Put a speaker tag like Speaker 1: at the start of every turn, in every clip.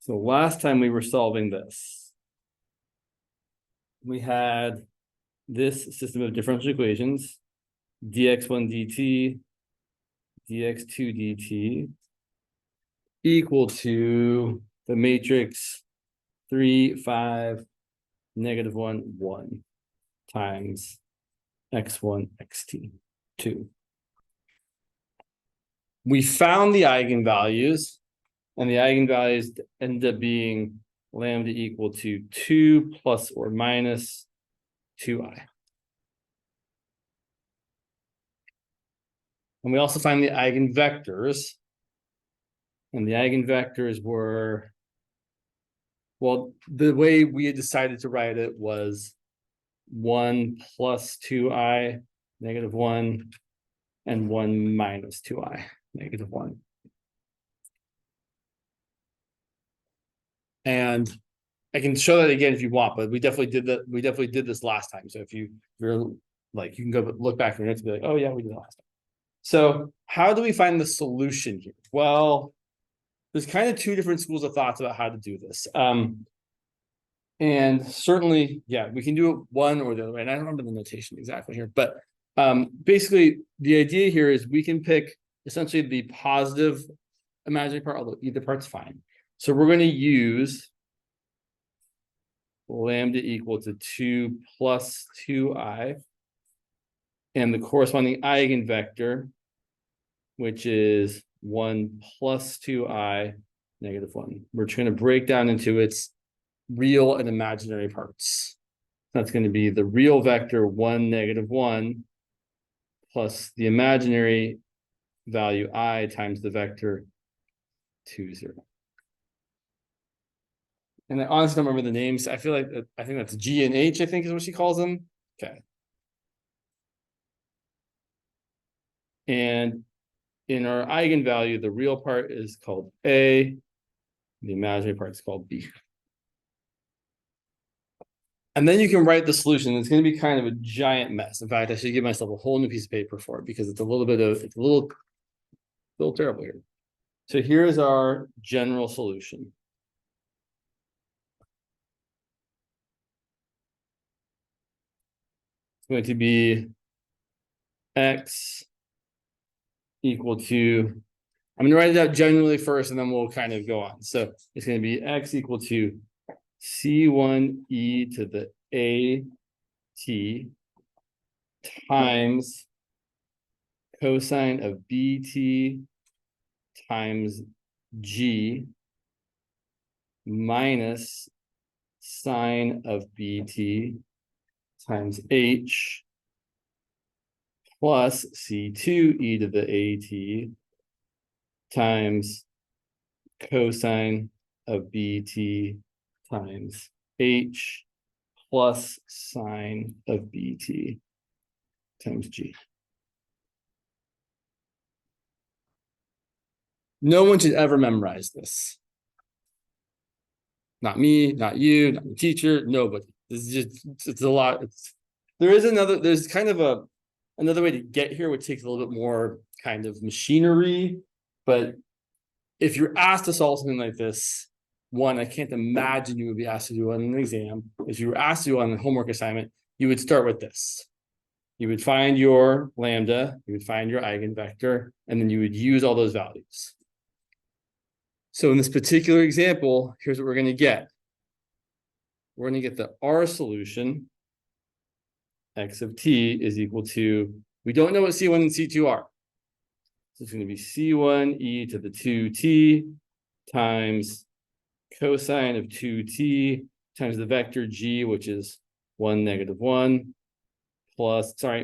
Speaker 1: So last time we were solving this, we had this system of differential equations, dx1 dt, dx2 dt, equal to the matrix 3, 5, -1, 1 times x1, xt2. We found the eigenvalues, and the eigenvalues end up being lambda equal to 2 plus or minus 2i. And we also find the eigenvectors. And the eigenvectors were, well, the way we had decided to write it was 1 plus 2i, -1, and 1 minus 2i, -1. And I can show that again if you want, but we definitely did that. We definitely did this last time. So if you're like, you can go look back in your notes and be like, oh yeah, we did it last time. So how do we find the solution here? Well, there's kind of two different schools of thoughts about how to do this. And certainly, yeah, we can do it one or the other way. And I don't remember the notation exactly here, but basically the idea here is we can pick essentially the positive imaginary part, although either part's fine. So we're going to use lambda equal to 2 plus 2i, and the corresponding eigenvector, which is 1 plus 2i, -1. We're trying to break down into its real and imaginary parts. That's going to be the real vector 1, -1, plus the imaginary value I times the vector 2, 0. And I honestly don't remember the names. I feel like I think that's G and H, I think is what she calls them. Okay. And in our eigenvalue, the real part is called A, the imaginary part is called B. And then you can write the solution. It's going to be kind of a giant mess. In fact, I should give myself a whole new piece of paper for it because it's a little terrible here. So here's our general solution. It's going to be x equal to, I'm going to write it out generally first, and then we'll kind of go on. So it's going to be x equal to C1e to the AT times cosine of BT times G minus sine of BT times H plus C2e to the AT times cosine of BT times H plus sine of BT times G. No one should ever memorize this. Not me, not you, not the teacher, nobody. This is just, it's a lot. There's kind of another way to get here, which takes a little bit more kind of machinery. But if you're asked to solve something like this, one, I can't imagine you would be asked to do on an exam. If you were asked to do on a homework assignment, you would start with this. You would find your lambda, you would find your eigenvector, and then you would use all those values. So in this particular example, here's what we're going to get. We're going to get the R solution, x of t is equal to, we don't know what C1 and C2 are. So it's going to be C1e to the 2t times cosine of 2t times the vector g, which is 1, -1,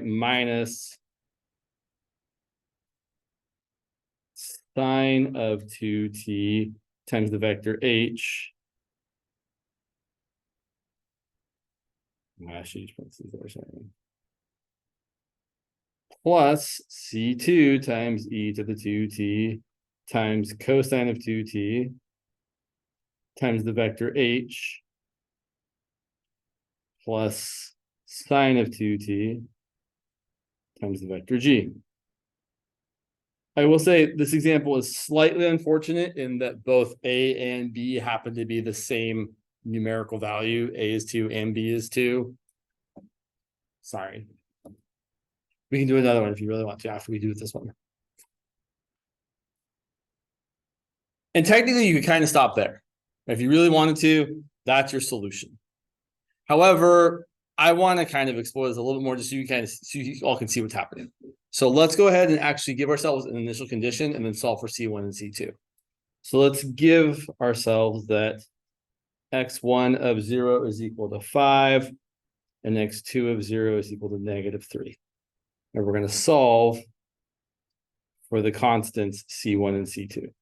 Speaker 1: minus sine of 2t times the vector h. Plus C2 times e to the 2t times cosine of 2t times the vector h plus sine of 2t times the vector g. I will say this example is slightly unfortunate in that both A and B happen to be the same numerical value. A is 2 and B is 2. Sorry. We can do another one if you really want to after we do this one. And technically, you could kind of stop there. If you really wanted to, that's your solution. However, I want to kind of explore this a little bit more just so you all can see what's happening. So let's go ahead and actually give ourselves an initial condition and then solve for C1 and C2. So let's give ourselves that x1 of 0 is equal to 5 and x2 of 0 is equal to -3. And we're going to solve for the constants C1 and C2.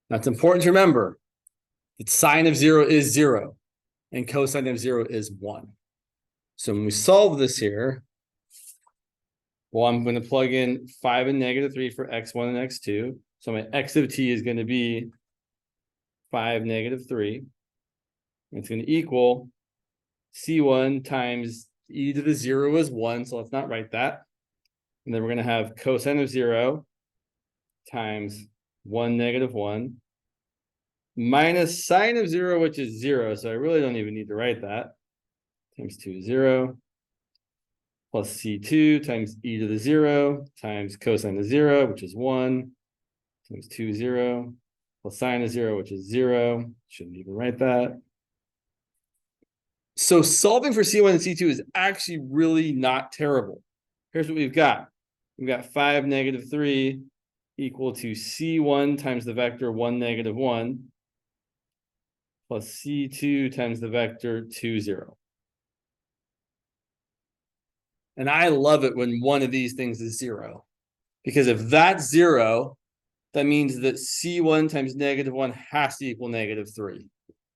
Speaker 1: That's important to remember. The sine of 0 is 0 and cosine of 0 is 1. So when we solve this here, well, I'm going to plug in 5 and -3 for x1 and x2. So my x of t is going to be 5 -3. It's going to equal C1 times e to the 0 is 1. So let's not write that. And then we're going to have cosine of 0 times 1 -1 minus sine of 0, which is 0. So I really don't even need to write that. Times 2 0 plus C2 times e to the 0 times cosine of 0, which is 1, times 2 0 plus sine of 0, which is 0. Shouldn't even write that. So solving for C1 and C2 is actually really not terrible. Here's what we've got. We've got 5 -3 equal to C1 times the vector 1 -1 plus C2 times the vector 2 0. And I love it when one of these things is 0. Because if that's 0, that means that C1 times -1 has to equal -3.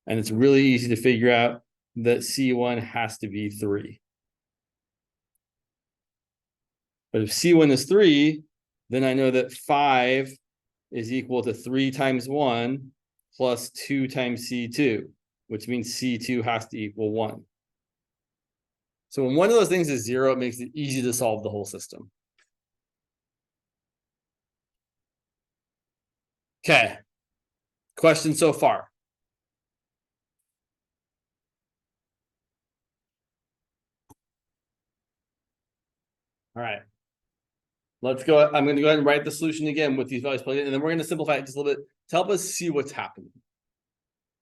Speaker 1: And it's really easy to figure out that C1 has to be 3. But if C1 is 3, then I know that 5 is equal to 3 times 1 plus 2 times C2, which means C2 has to equal 1. So when one of those things is 0, it makes it easy to solve the whole system. Okay. Questions so far? All right. Let's go. I'm going to go ahead and write the solution again with these values plugged in, and then we're going to simplify it just a little bit to help us see what's happening.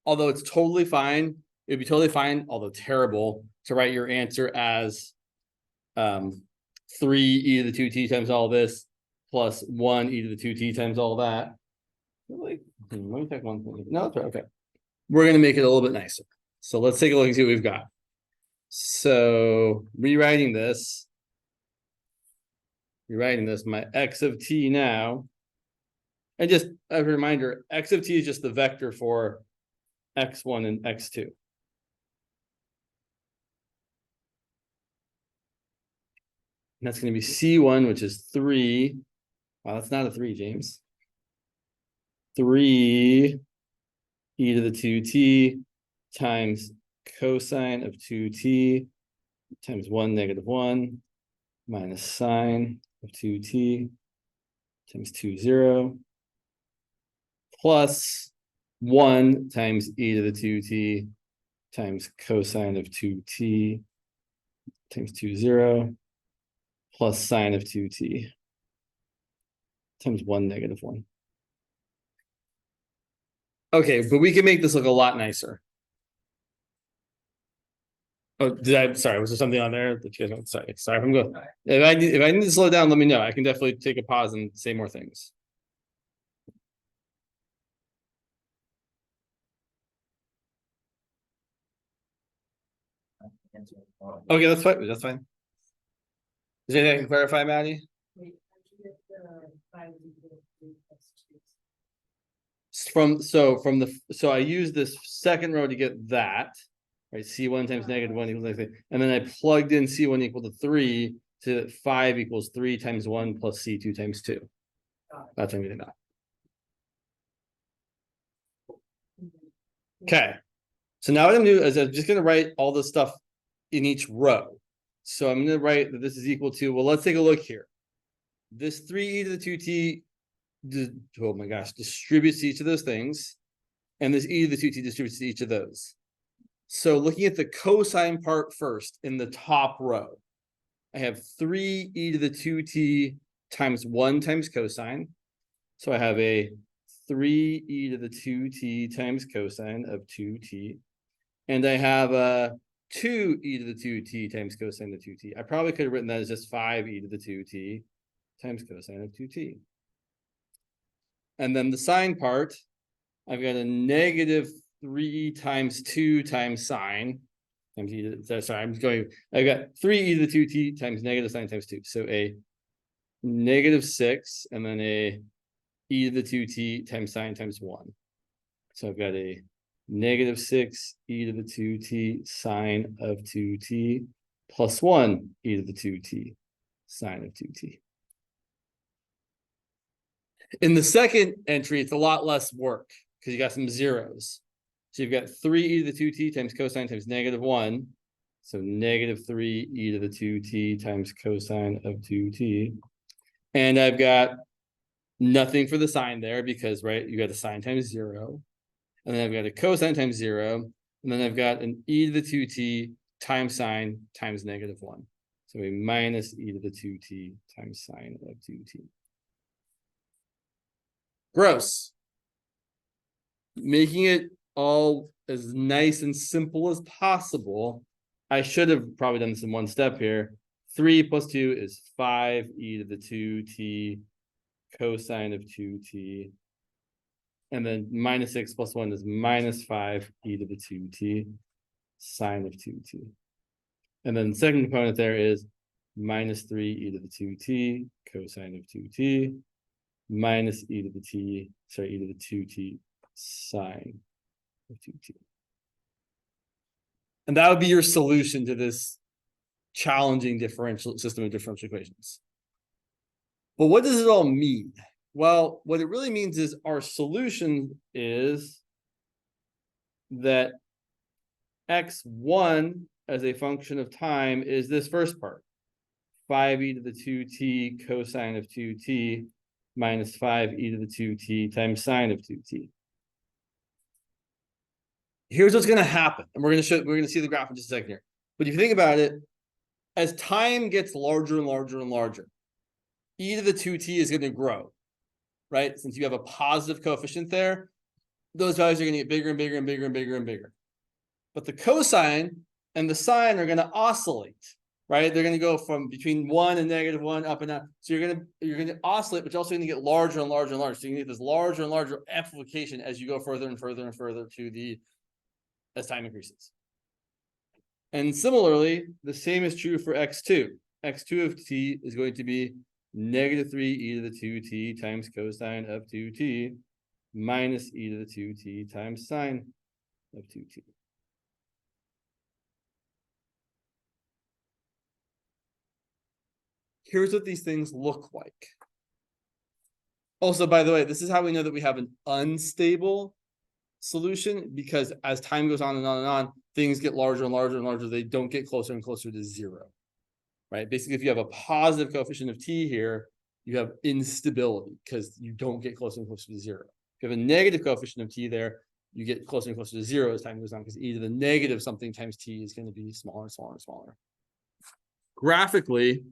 Speaker 1: Although it's totally fine, it'd be totally fine, although terrible, to write your answer as 3 e to the 2t times all this plus 1 e to the 2t times all that. Let me take one thing. No, that's right. Okay. We're going to make it a little bit nicer. So let's take a look and see what we've got. So rewriting this, my x of t now, and just as a reminder, x of t is just the vector for x1 and x2. And that's going to be C1, which is 3. Wow, that's not a 3, James. 3 e to the 2t times cosine of 2t times 1 -1 minus sine of 2t times 2 0 plus 1 times e to the 2t times cosine of 2t times 2 0 plus sine of 2t times 1 -1. Okay, but we can make this look a lot nicer. Oh, sorry, was there something on there that you guys want? Sorry, I'm going. If I need to slow down, let me know. I can definitely take a pause and say more things. Okay, that's fine. That's fine. Is there anything I can clarify, Maddie? So I use this second row to get that, right? C1 times -1 equals anything, and then I plugged in C1 equal to 3 to that 5 equals 3 times 1 plus C2 times 2. That's what I'm getting that. Okay. So now what I'm doing is I'm just going to write all this stuff in each row. So I'm going to write that this is equal to, well, let's take a look here. This 3e to the 2t, oh my gosh, distributes to each of those things. And this e to the 2t distributes to each of those. So looking at the cosine part first in the top row, I have 3e to the 2t times 1 times cosine. So I have a 3e to the 2t times cosine of 2t. And I have a 2e to the 2t times cosine of 2t. I probably could have written that as just 5e to the 2t times cosine of 2t. And then the sine part, I've got a negative 3 times 2 times sine. Sorry, I'm going, I've got 3e to the 2t times negative sine times 2. So a negative 6 and then a e to the 2t times sine times 1. So I've got a negative 6 e to the 2t sine of 2t plus 1 e to the 2t sine of 2t. In the second entry, it's a lot less work because you got some zeros. So you've got 3e to the 2t times cosine times negative 1. So negative 3e to the 2t times cosine of 2t. And I've got nothing for the sine there because, right, you got a sine times 0. And then I've got a cosine times 0. And then I've got an e to the 2t times sine times negative 1. So a minus e to the 2t times sine of 2t. Gross. Making it all as nice and simple as possible. I should have probably done this in one step here. 3 plus 2 is 5e to the 2t cosine of 2t. And then minus 6 plus 1 is minus 5e to the 2t sine of 2t. And then the second component there is minus 3e to the 2t cosine of 2t minus e to the 2t sine of 2t. And that would be your solution to this challenging differential system of differential equations. But what does it all mean? Well, what it really means is our solution is that x1 as a function of time is this first part, 5e to the 2t cosine of 2t minus 5e to the 2t times sine of 2t. Here's what's going to happen, and we're going to see the graph in just a second here. But if you think about it, as time gets larger and larger and larger, e to the 2t is going to grow, right? Since you have a positive coefficient there, those values are going to get bigger and bigger and bigger and bigger and bigger. But the cosine and the sine are going to oscillate, right? They're going to go from between 1 and negative 1 up and down. So you're going to oscillate, but you're also going to get larger and larger and larger. So you get this larger and larger amplification as you go further and further and further as time increases. And similarly, the same is true for x2. x2 of t is going to be negative 3e to the 2t times cosine of 2t minus e to the 2t times sine of 2t. Here's what these things look like. Also, by the way, this is how we know that we have an unstable solution, because as time goes on and on and on, things get larger and larger and larger. They don't get closer and closer to 0, right? Basically, if you have a positive coefficient of t here, you have instability because you don't get closer and closer to 0. If you have a negative coefficient of t there, you get closer and closer to 0 as time goes on, because e to the negative something times t is going to be smaller and smaller and smaller. Graphically,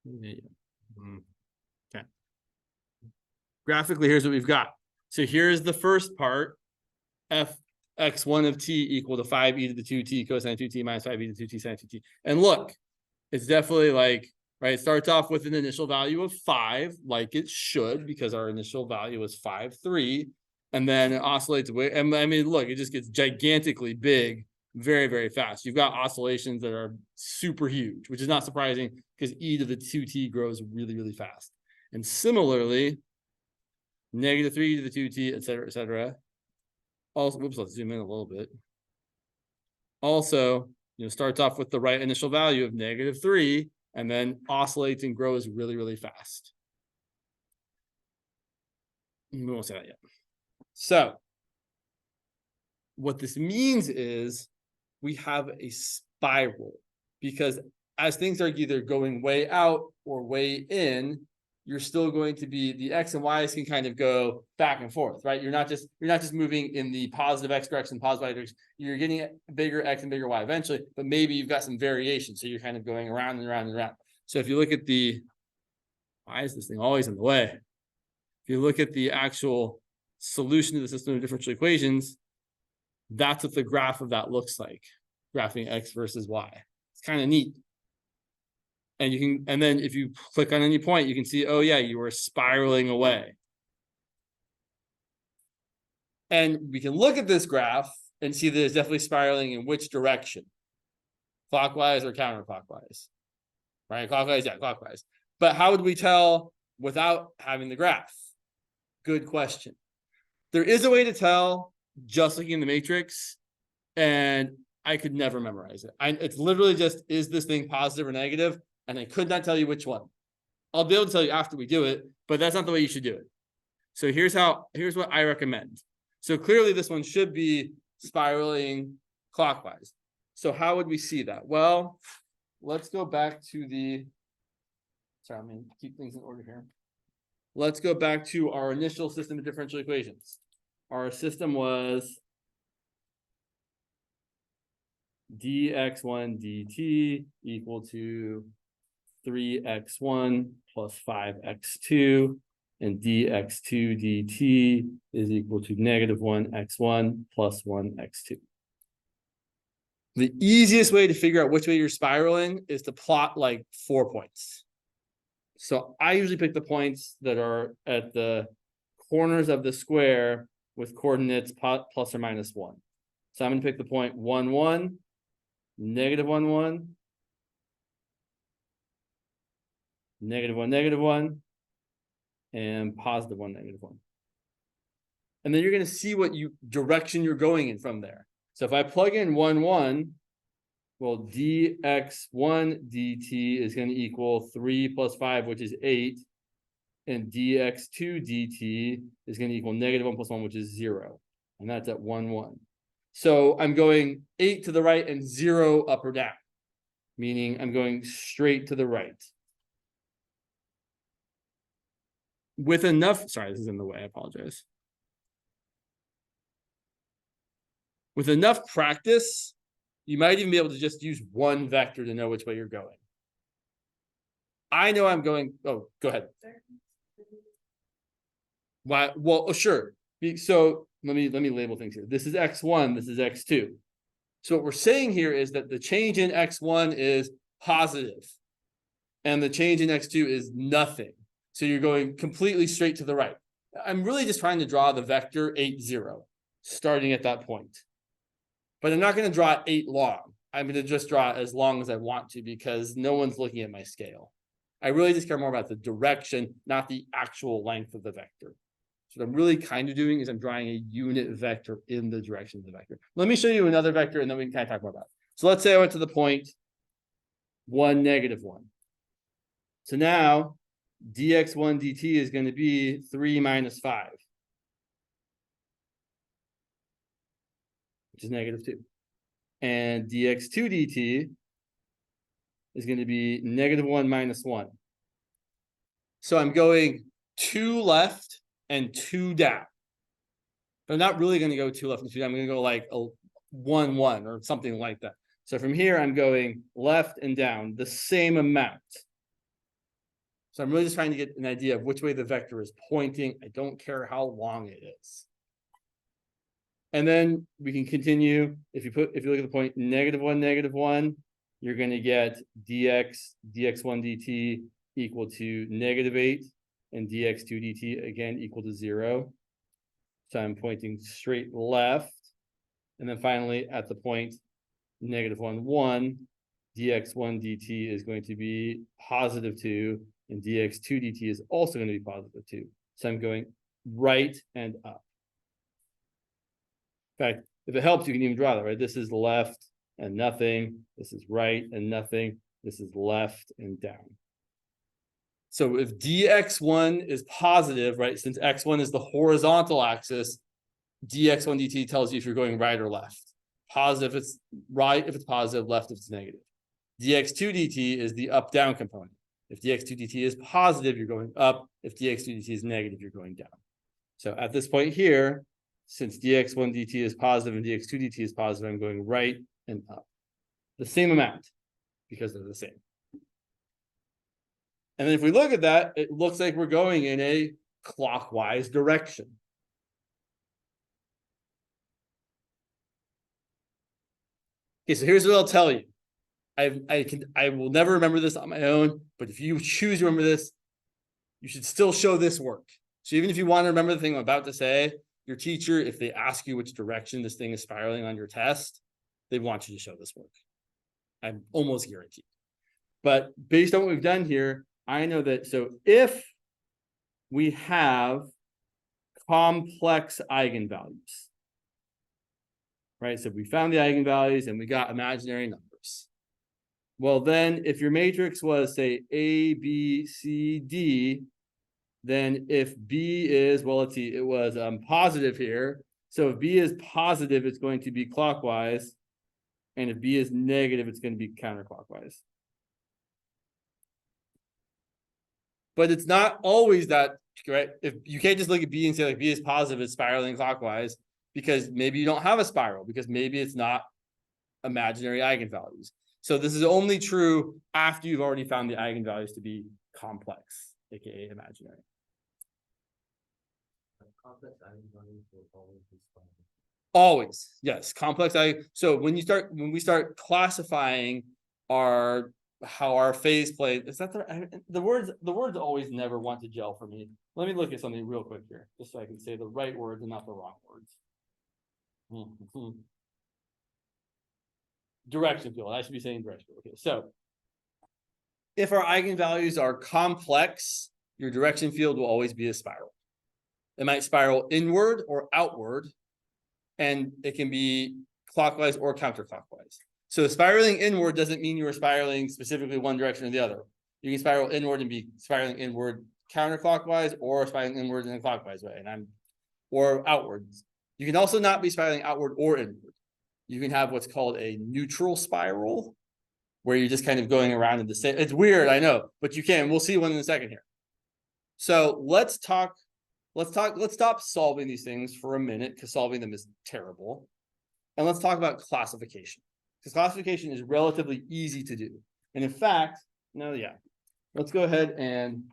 Speaker 1: okay. Graphically, here's what we've got. So here's the first part, x1 of t equal to 5e to the 2t cosine 2t minus 5e to 2t sine 2t. And look, it's definitely like, right, it starts off with an initial value of 5, like it should, because our initial value was 5, 3, and then it oscillates away. And I mean, look, it just gets gigantically big very, very fast. You've got oscillations that are super huge, which is not surprising because e to the 2t grows really, really fast. And similarly, negative 3 to the 2t, et cetera, et cetera. Also, whoops, let's zoom in a little bit. Also, starts off with the right initial value of negative 3, and then oscillates and grows really, really fast. We won't say that yet. So what this means is we have a spiral, because as things are either going way out or way in, you're still going to be, the X and Y's can kind of go back and forth, right? You're not just moving in the positive X direction, positive Y direction. You're getting a bigger X and bigger Y eventually, but maybe you've got some variation. So you're kind of going around and around and around. So if you look at why is this thing always in the way? If you look at the actual solution to the system of differential equations, that's what the graph of that looks like, graphing X versus Y. It's kind of neat. And you can, and then if you click on any point, you can see, oh yeah, you were spiraling away. And we can look at this graph and see that it's definitely spiraling in which direction? Clockwise or counterclockwise? Right? Clockwise, yeah, clockwise. But how would we tell without having the graph? Good question. There is a way to tell just looking in the matrix, and I could never memorize it. It's literally just, is this thing positive or negative? And I could not tell you which one. I'll be able to tell you after we do it, but that's not the way you should do it. So here's what I recommend. So clearly this one should be spiraling clockwise. So how would we see that? Well, let's go back to sorry, I'm going to keep things in order here. Let's go back to our initial system of differential equations. Our system was dx1 dt equal to 3x1 plus 5x2, and dx2 dt is equal to negative 1x1 plus 1x2. The easiest way to figure out which way you're spiraling is to plot like 4 points. So I usually pick the points that are at the corners of the square with coordinates plus or minus 1. So I'm going to pick the point 1, 1, negative 1, 1, negative 1, negative 1, and positive 1, negative 1. And then you're going to see what direction you're going in from there. So if I plug in 1, 1, well, dx1 dt is going to equal 3 plus 5, which is 8. And dx2 dt is going to equal negative 1 plus 1, which is 0. And that's at 1, 1. So I'm going 8 to the right and 0 up or down, meaning I'm going straight to the right. With enough, sorry, this is in the way, I apologize. With enough practice, you might even be able to just use one vector to know which way you're going. I know I'm going, oh, go ahead. Why? Well, sure. So let me label things here. This is x1, this is x2. So what we're saying here is that the change in x1 is positive, and the change in x2 is nothing. So you're going completely straight to the right. I'm really just trying to draw the vector 8, 0, starting at that point. But I'm not going to draw 8 long. I'm going to just draw as long as I want to, because no one's looking at my scale. I really just care more about the direction, not the actual length of the vector. So what I'm really kind of doing is I'm drawing a unit vector in the direction of the vector. Let me show you another vector, and then we can kind of talk more about it. So let's say I went to the point 1, negative 1. So now dx1 dt is going to be 3 minus 5, which is negative 2. And dx2 dt is going to be negative 1 minus 1. So I'm going 2 left and 2 down. But I'm not really going to go 2 left and 2 down. I'm going to go like a 1, 1 or something like that. So from here, I'm going left and down the same amount. So I'm really just trying to get an idea of which way the vector is pointing. I don't care how long it is. And then we can continue. If you look at the point negative 1, negative 1, you're going to get dx1 dt equal to negative 8, and dx2 dt again equal to 0. So I'm pointing straight left. And then finally at the point negative 1, 1, dx1 dt is going to be positive 2, and dx2 dt is also going to be positive 2. So I'm going right and up. In fact, if it helps, you can even draw that, right? This is left and nothing. This is right and nothing. This is left and down. So if dx1 is positive, right, since x1 is the horizontal axis, dx1 dt tells you if you're going right or left. Positive if it's right, if it's positive, left if it's negative. dx2 dt is the up-down component. If dx2 dt is positive, you're going up. If dx2 dt is negative, you're going down. So at this point here, since dx1 dt is positive and dx2 dt is positive, I'm going right and up. The same amount, because they're the same. And then if we look at that, it looks like we're going in a clockwise direction. Okay, so here's what I'll tell you. I will never remember this on my own, but if you choose to remember this, you should still show this work. So even if you want to remember the thing I'm about to say, your teacher, if they ask you which direction this thing is spiraling on your test, they want you to show this work. I'm almost guaranteed. But based on what we've done here, I know that, so if we have complex eigenvalues, right? So we found the eigenvalues and we got imaginary numbers. Well, then if your matrix was, say, A, B, C, D, then if B is, well, let's see, it was positive here. So if B is positive, it's going to be clockwise. And if B is negative, it's going to be counterclockwise. But it's not always that, right? If you can't just look at B and say like B is positive, it's spiraling clockwise, because maybe you don't have a spiral, because maybe it's not imaginary eigenvalues. So this is only true after you've already found the eigenvalues to be complex, aka imaginary.
Speaker 2: Complex eigenvalues will always be spiral.
Speaker 1: Always, yes. Complex eigen. So when we start classifying how our phase play, is that the words always never want to gel for me. Let me look at something real quick here, just so I can say the right words and not the wrong words. Direction field. I should be saying direction field. Okay, so if our eigenvalues are complex, your direction field will always be a spiral. It might spiral inward or outward, and it can be clockwise or counterclockwise. So spiraling inward doesn't mean you are spiraling specifically one direction or the other. You can spiral inward and be spiraling inward counterclockwise, or spiraling inward in a clockwise way, or outwards. You can also not be spiraling outward or inward. You can have what's called a neutral spiral, where you're just kind of going around in the same. It's weird, I know, but you can. We'll see one in a second here. So let's stop solving these things for a minute, because solving them is terrible. And let's talk about classification, because classification is relatively easy to do. And in fact, let's go ahead, and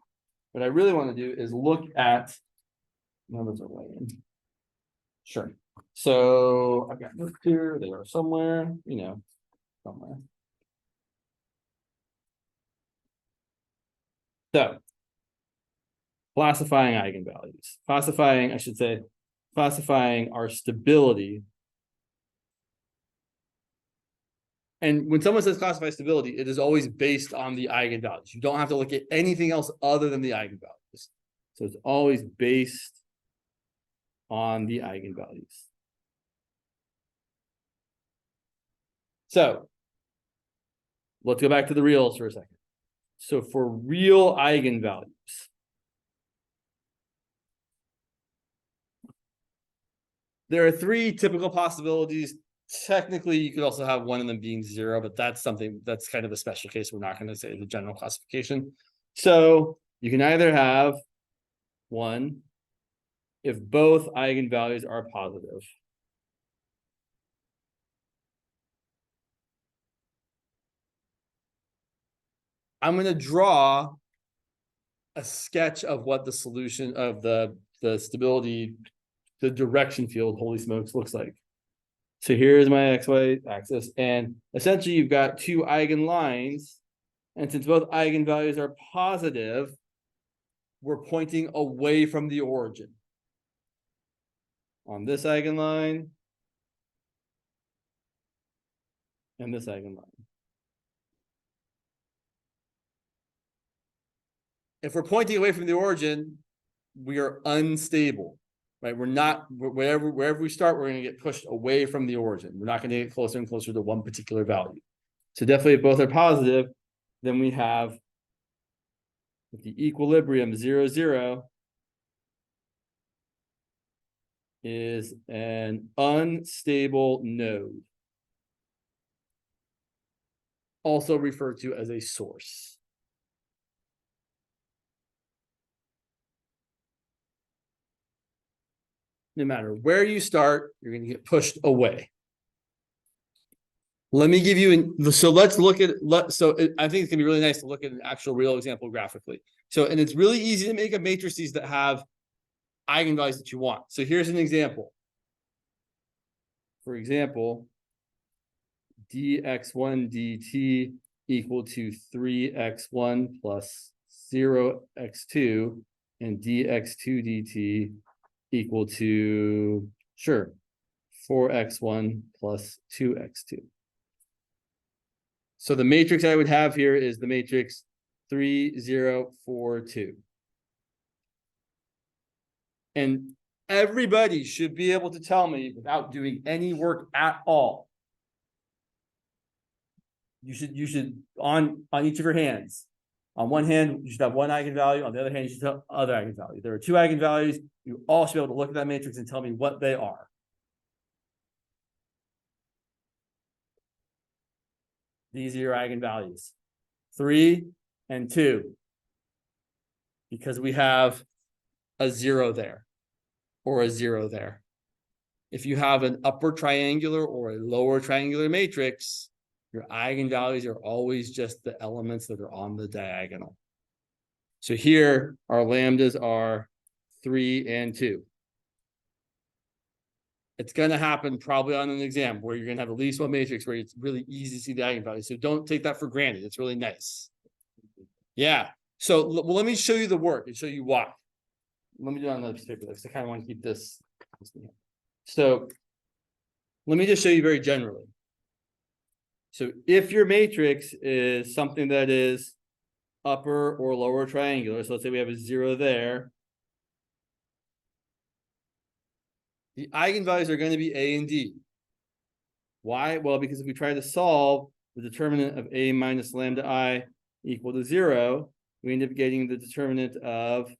Speaker 1: what I really want to do is look at numbers are way in. Sure. So I've got notes here. They are somewhere, somewhere. So classifying eigenvalues, classifying our stability. And when someone says classify stability, it is always based on the eigenvalues. You don't have to look at anything else other than the eigenvalues. So it's always based on the eigenvalues. So let's go back to the reals for a second. So for real eigenvalues, there are three typical possibilities. Technically, you could also have one of them being zero, but that's kind of a special case. We're not going to say the general classification. So you can either have one if both eigenvalues are positive. I'm going to draw a sketch of what the solution of the stability, the direction field, holy smokes, looks like. So here's my XY axis, and essentially you've got two eigenlines, and since both eigenvalues are positive, we're pointing away from the origin. On this eigenline and this eigenline. If we're pointing away from the origin, we are unstable, right? We're not, wherever we start, we're going to get pushed away from the origin. We're not going to get closer and closer to one particular value. So definitely if both are positive, then we have the equilibrium 0, 0. is an unstable node, also referred to as a source. No matter where you start, you're going to get pushed away. Let me give you so let's look at I think it's gonna be really nice to look at an actual real example graphically. So, and it's really easy to make up matrices that have eigenvalues that you want. So here's an example. For example, dx1 dt equal to 3x1 plus 0x2 and dx2 dt equal to, sure, 4x1 plus 2x2. So the matrix I would have here is the matrix 3, 0, 4, 2. And everybody should be able to tell me without doing any work at all. You should on each of your hands. On one hand, you should have one eigenvalue. On the other hand, you should have other eigenvalue. There are two eigenvalues. You all should be able to look at that matrix and tell me what they are. These are your eigenvalues, 3 and 2, because we have a 0 there or a 0 there. If you have an upper triangular or a lower triangular matrix, your eigenvalues are always just the elements that are on the diagonal. So here, our lambdas are 3 and 2. It's going to happen probably on an exam where you're going to have at least one matrix where it's really easy to see the eigenvalues. So don't take that for granted. It's really nice. Yeah. So well, let me show you the work and show you why. Let me do it on another piece of paper because I kind of want to keep this. So let me just show you very generally. So if your matrix is something that is upper or lower triangular, so let's say we have a 0 there, the eigenvalues are going to be A and D. Why? Well, because if we try to solve the determinant of A minus lambda I equal to 0, we end up getting the determinant of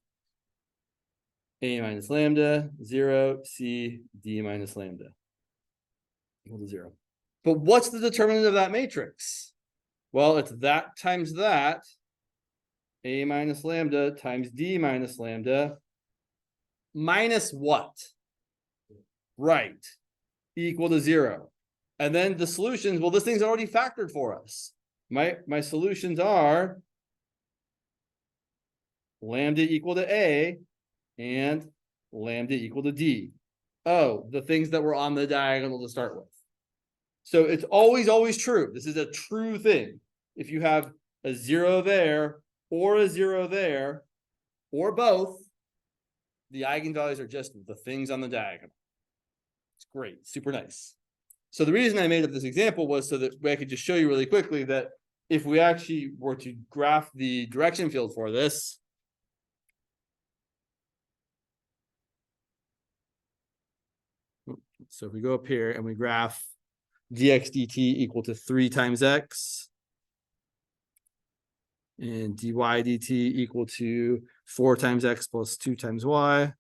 Speaker 1: A minus lambda, 0, C, D minus lambda equal to 0. But what's the determinant of that matrix? Well, it's that times that, A minus lambda times D minus lambda, minus what? Right, equal to 0. And then the solutions, well, this thing's already factored for us. My solutions are lambda equal to A and lambda equal to D. Oh, the things that were on the diagonal to start with. So it's always true. This is a true thing. If you have a 0 there or a 0 there or both, the eigenvalues are just the things on the diagonal. It's great, super nice. So the reason I made up this example was so that I could just show you really quickly that if we actually were to graph the direction field for this, so if we go up here and we graph dx dt equal to 3 times x and dy dt equal to 4 times x plus 2 times y.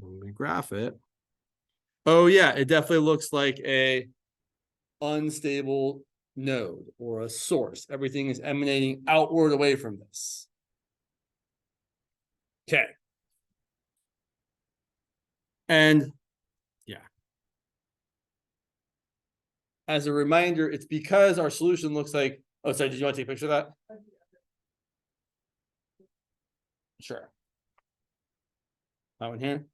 Speaker 1: When we graph it, oh yeah, it definitely looks like a unstable node or a source. Everything is emanating outward away from this. Okay. And yeah. As a reminder, it's because our solution looks like, oh, sorry, did you want to take a picture of that? Sure. That one here.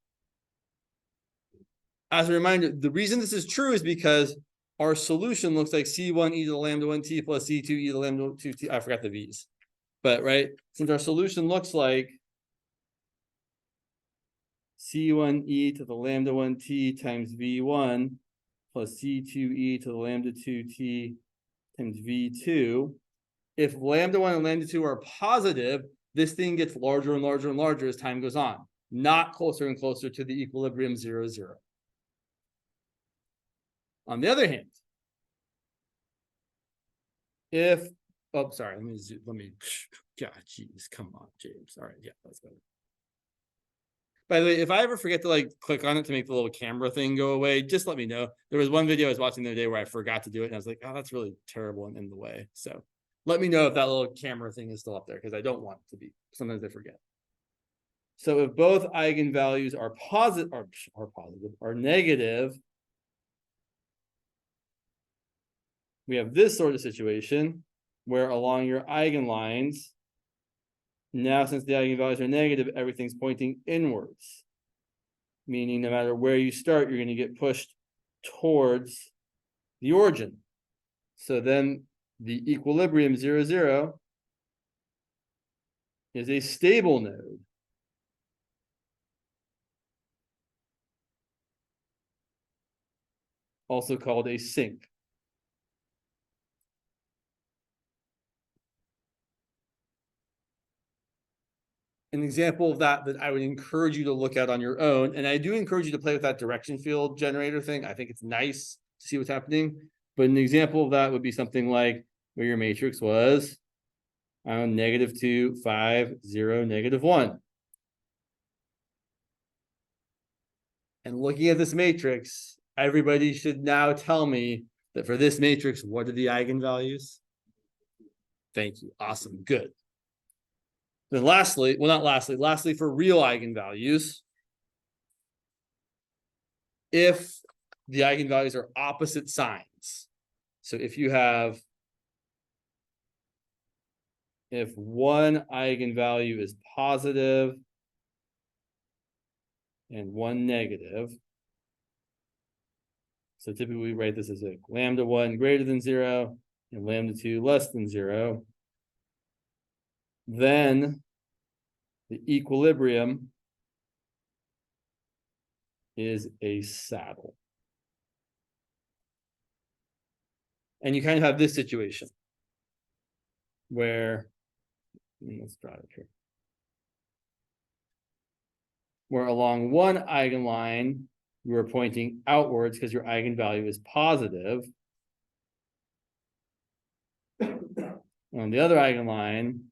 Speaker 1: As a reminder, the reason this is true is because our solution looks like C1 e to the lambda 1t plus C2 e to the lambda 2t. I forgot the V's. But right, since our solution looks like C1 e to the lambda 1t times V1 plus C2 e to the lambda 2t times V2, if lambda 1 and lambda 2 are positive, this thing gets larger and larger and larger as time goes on, not closer and closer to the equilibrium 0, 0. On the other hand, if Oh, sorry. God, geez, come on, James. All right, yeah, that's better. By the way, if I ever forget to like click on it to make the little camera thing go away, just let me know. There was one video I was watching the other day where I forgot to do it, and I was like, oh, that's really terrible and in the way. So let me know if that little camera thing is still up there, because I don't want it to be. Sometimes I forget. So if both eigenvalues are are negative, we have this sort of situation where along your eigenlines, now since the eigenvalues are negative, everything's pointing inwards. Meaning no matter where you start, you're going to get pushed towards the origin. So then the equilibrium 0, 0 is a stable node. Also called a sink. An example of that I would encourage you to look at on your own, and I do encourage you to play with that direction field generator thing. I think it's nice to see what's happening, but an example of that would be something like where your matrix was -2, 5, 0, -1. And looking at this matrix, everybody should now tell me that for this matrix, what are the eigenvalues? Thank you. Awesome. Good. Then lastly, well, not lastly, for real eigenvalues, if the eigenvalues are opposite signs. So if one eigenvalue is positive and one negative, so typically we write this as a λ1 greater than 0 and λ2 less than 0, then the equilibrium is a saddle. And you kind of have this situation where, let's draw it here, where along one eigenline, you are pointing outwards because your eigenvalue is positive. On the other eigenline,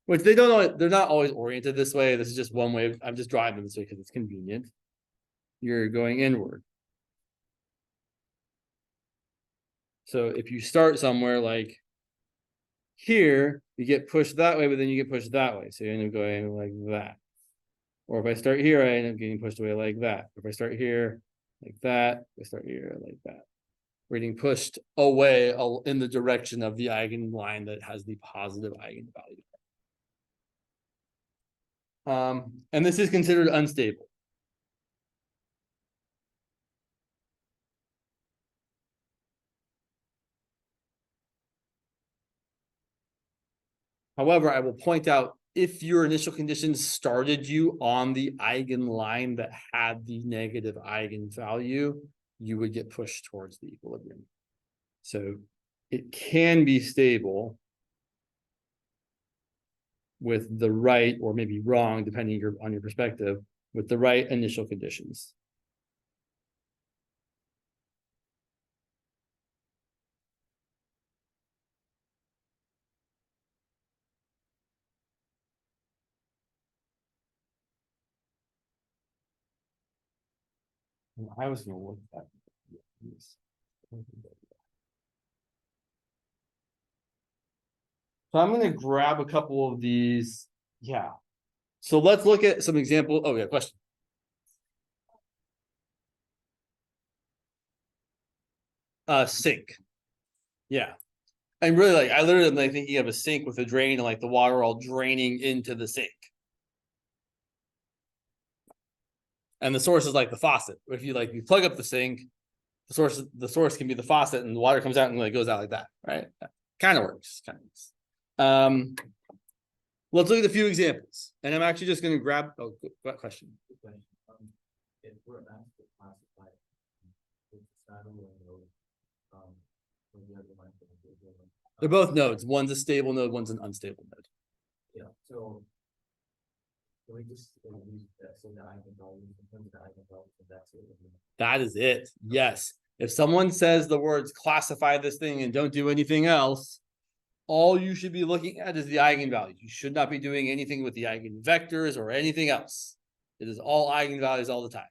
Speaker 1: which they're not always oriented this way. This is just one way. I'm just drawing them this way because it's convenient. You're going inward. So if you start somewhere like here, you get pushed that way, but then you get pushed that way. So you end up going like that. Or if I start here, I end up getting pushed away like that. If I start here like that, if I start here like that. We're getting pushed away in the direction of the eigenline that has the positive eigenvalue. And this is considered unstable. However, I will point out, if your initial conditions started you on the eigenline that had the negative eigenvalue, you would get pushed towards the equilibrium. So it can be stable with the right, or maybe wrong, depending on your perspective, with the right initial conditions. I was going to look at this. So I'm going to grab a couple of these. Yeah. So let's look at some example. Oh, yeah, question. Sink. Yeah. I'm really I literally am thinking of a sink with a drain and like the water all draining into the sink. And the source is like the faucet. If you you plug up the sink, the source can be the faucet, and the water comes out and goes out like that, right? Kind of works. Let's look at a few examples, and I'm actually just going to grab. Oh, what question?
Speaker 2: If we're asked to classify the saddle and
Speaker 1: They're both nodes. One's a stable node, one's an unstable node.
Speaker 2: Yeah. So can we just use that? So the eigenvalue, in terms of the eigenvalue, that's it.
Speaker 1: That is it. Yes. If someone says the words classify this thing and don't do anything else, all you should be looking at is the eigenvalues. You should not be doing anything with the eigenvectors or anything else. It is all eigenvalues all the time.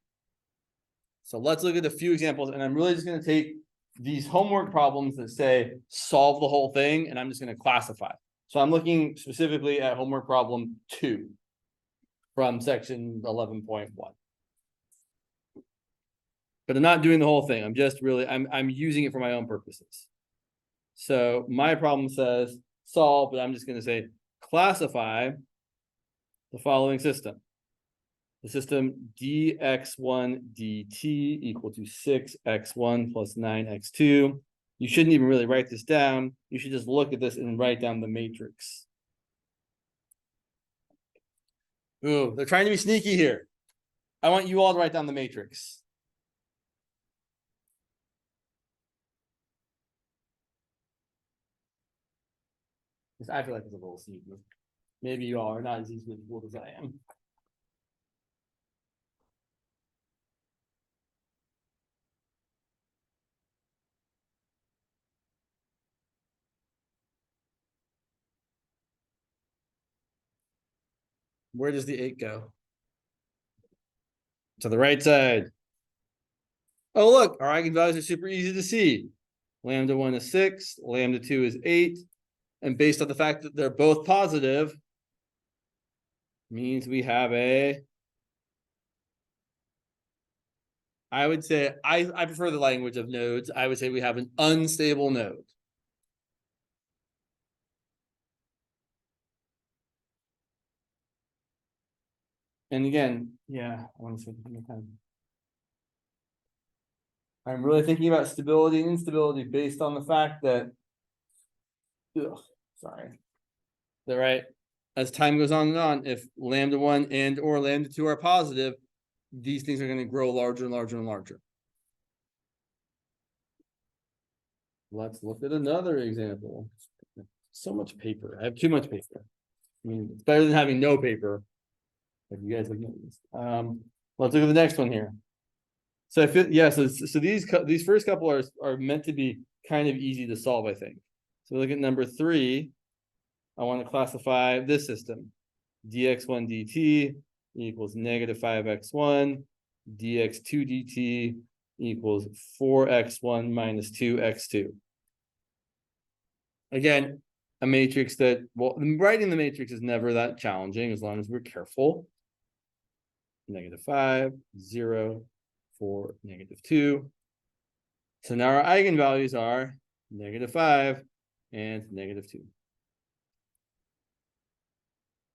Speaker 1: So let's look at a few examples, and I'm really just going to take these homework problems that say solve the whole thing, and I'm just going to classify. So I'm looking specifically at homework problem 2 from section 11.1. But I'm not doing the whole thing. I'm just really, I'm using it for my own purposes. So my problem says solve, but I'm just going to say classify the following system. The system dx1 dt equal to 6x1 plus 9x2. You shouldn't even really write this down. You should just look at this and write down the matrix. Ooh, they're trying to be sneaky here. I want you all to write down the matrix. I feel like it's a little sneaky. Maybe you all are not as easily fooled as I am. Where does the 8 go? To the right side. Oh, look, our eigenvalues are super easy to see. Lambda 1 is 6, lambda 2 is 8. And based on the fact that they're both positive, means we have I would say, I prefer the language of nodes. I would say we have an unstable node. And again, yeah, I want to say I'm really thinking about stability and instability based on the fact that, that right, as time goes on and on, if lambda 1 and or lambda 2 are positive, these things are going to grow larger and larger and larger. Let's look at another example. So much paper. I have too much paper. I mean, it's better than having no paper. If you guys look at this. Let's look at the next one here. So I feel, yeah, so these first couple are meant to be kind of easy to solve, I think. So look at number 3. I want to classify this system. dx1 dt equals negative 5x1, dx2 dt equals 4x1 minus 2x2. Again, a matrix that, well, writing the matrix is never that challenging as long as we're careful. Negative 5, 0, 4, negative 2. So now our eigenvalues are negative 5 and negative 2.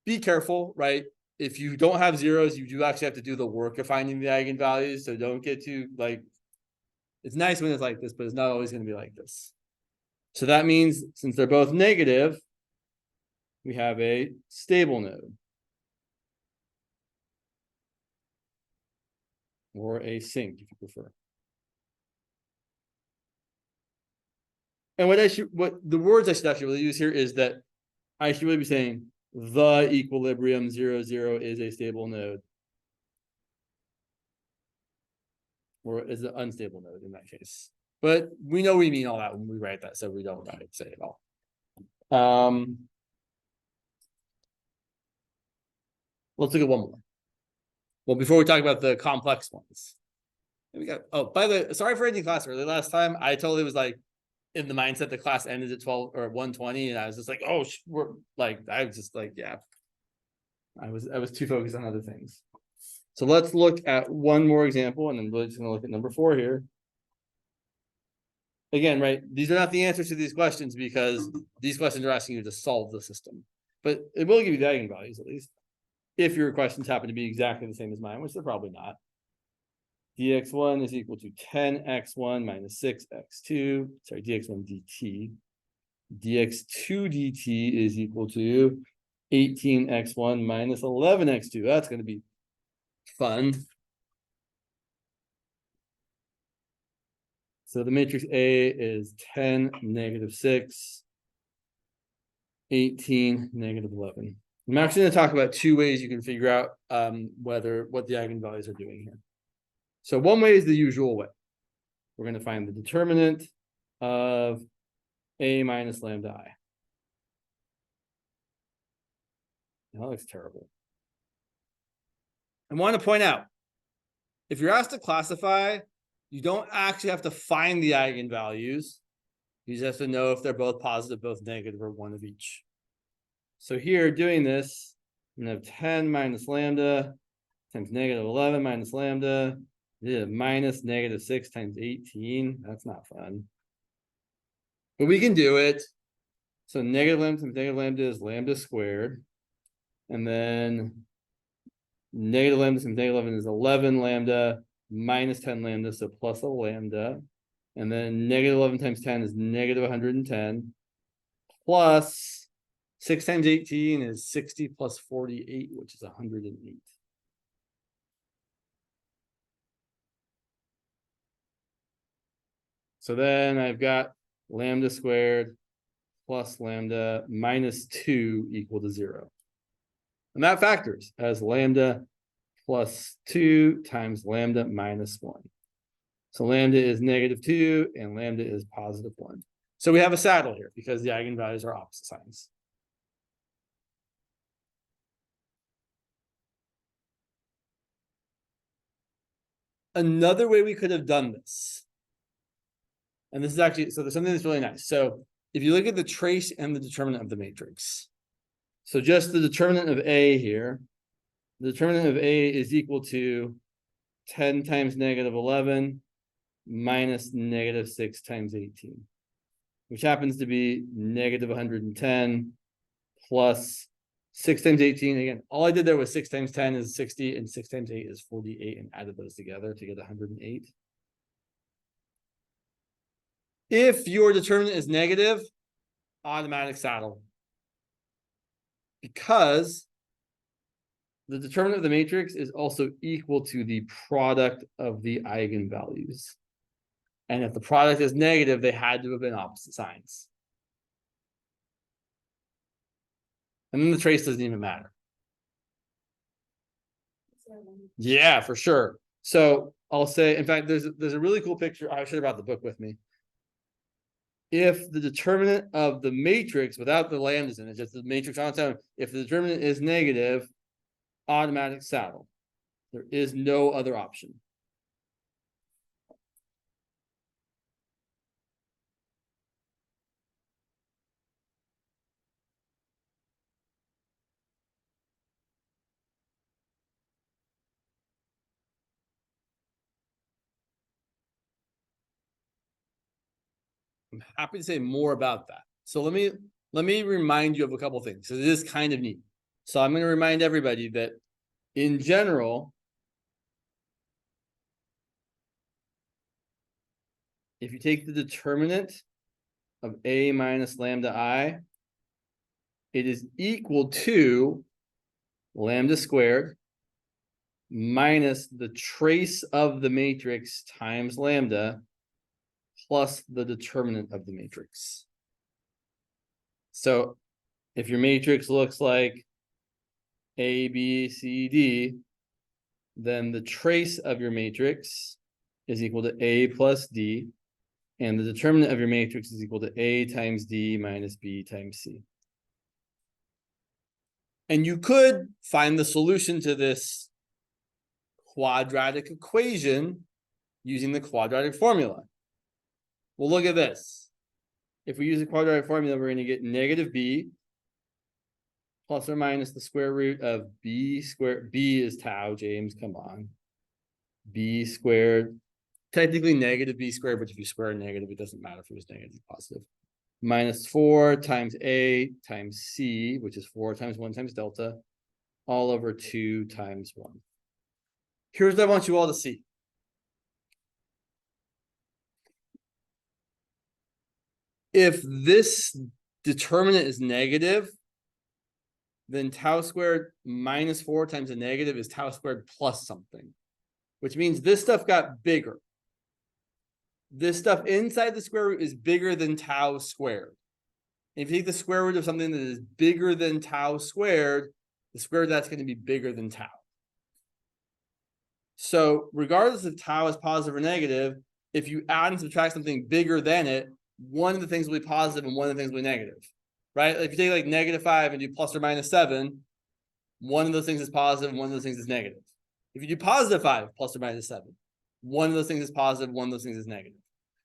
Speaker 1: Be careful, right? If you don't have zeros, you do actually have to do the work of finding the eigenvalues. So don't get too, like, it's nice when it's like this, but it's not always going to be like this. So that means since they're both negative, we have a stable node. Or a sink, if you prefer. And what the words I should actually really use here is that I should really be saying the equilibrium 0, 0 is a stable node. Or is an unstable node in that case. But we know we mean all that when we write that, so we don't say it all. Let's look at one more. Well, before we talk about the complex ones. We got, oh, by the way, sorry for ending class early last time. I totally was like in the mindset the class ended at 12 or 1:20, and I was just like, oh, we're like, I was just like, yeah. I was too focused on other things. So let's look at one more example, and I'm really just going to look at number 4 here. Again, right, these are not the answers to these questions because these questions are asking you to solve the system. But it will give you the eigenvalues at least. If your questions happen to be exactly the same as mine, which they're probably not. dx1 is equal to 10x1 minus 6x2. Sorry, dx1 dt. dx2 dt is equal to 18x1 minus 11x2. That's going to be fun. So the matrix A is 10, negative 6, 18, negative 11. I'm actually going to talk about 2 ways you can figure out what the eigenvalues are doing here. So one way is the usual way. We're going to find the determinant of A minus lambda I. That looks terrible. I want to point out, if you're asked to classify, you don't actually have to find the eigenvalues. You just have to know if they're both positive, both negative, or one of each. So here, doing this, I'm going to have 10 minus lambda times negative 11 minus lambda. Yeah, minus negative 6 times 18. That's not fun. But we can do it. So negative lambda times negative lambda is lambda squared. And then negative lambda times negative 11 is 11 lambda minus 10 lambda, so plus a lambda. And then negative 11 times 10 is negative 110. Plus 6 times 18 is 60 plus 48, which is 108. So then I've got lambda squared plus lambda minus 2 equal to 0. And that factors as lambda plus 2 times lambda minus 1. So lambda is negative 2 and lambda is positive 1. So we have a saddle here because the eigenvalues are opposite signs. Another way we could have done this, and this is actually, so there's something that's really nice. So if you look at the trace and the determinant of the matrix, so just the determinant of A here, the determinant of A is equal to 10 times negative 11 minus negative 6 times 18, which happens to be negative 110 plus 6 times 18. Again, all I did there was 6 times 10 is 60 and 6 times 8 is 48 and added those together to get 108. If your determinant is negative, automatic saddle. Because the determinant of the matrix is also equal to the product of the eigenvalues. And if the product is negative, they had to have been opposite signs. And then the trace doesn't even matter. Yeah, for sure. So I'll say, in fact, there's a really cool picture. I should have brought the book with me. If the determinant of the matrix without the lambdas in it, just the matrix on its own, if the determinant is negative, automatic saddle. There is no other option. I'm happy to say more about that. So let me remind you of a couple of things. So it is kind of neat. So I'm going to remind everybody that in general, if you take the determinant of A minus lambda I, it is equal to lambda squared minus the trace of the matrix times lambda plus the determinant of the matrix. So if your matrix looks like A, B, C, D, then the trace of your matrix is equal to A plus D, and the determinant of your matrix is equal to A times D minus B times C. And you could find the solution to this quadratic equation using the quadratic formula. Well, look at this. If we use the quadratic formula, we're going to get negative B plus or minus the square root of B squared. B is tau, James, come on. B squared, technically negative B squared, but if you square a negative, it doesn't matter if it was negative or positive. Minus 4 times A times C, which is 4 times 1 times delta, all over 2 times 1. Here's what I want you all to see. If this determinant is negative, then tau squared minus 4 times a negative is tau squared plus something, which means this stuff got bigger. This stuff inside the square root is bigger than tau squared. And if you take the square root of something that is bigger than tau squared, the square root of that's going to be bigger than tau. So regardless if tau is positive or negative, if you add and subtract something bigger than it, one of the things will be positive and one of the things will be negative, right? If you take like -5 and do plus or minus 7, one of those things is positive, one of those things is negative. If you do positive 5 plus or minus 7, one of those things is positive, one of those things is negative.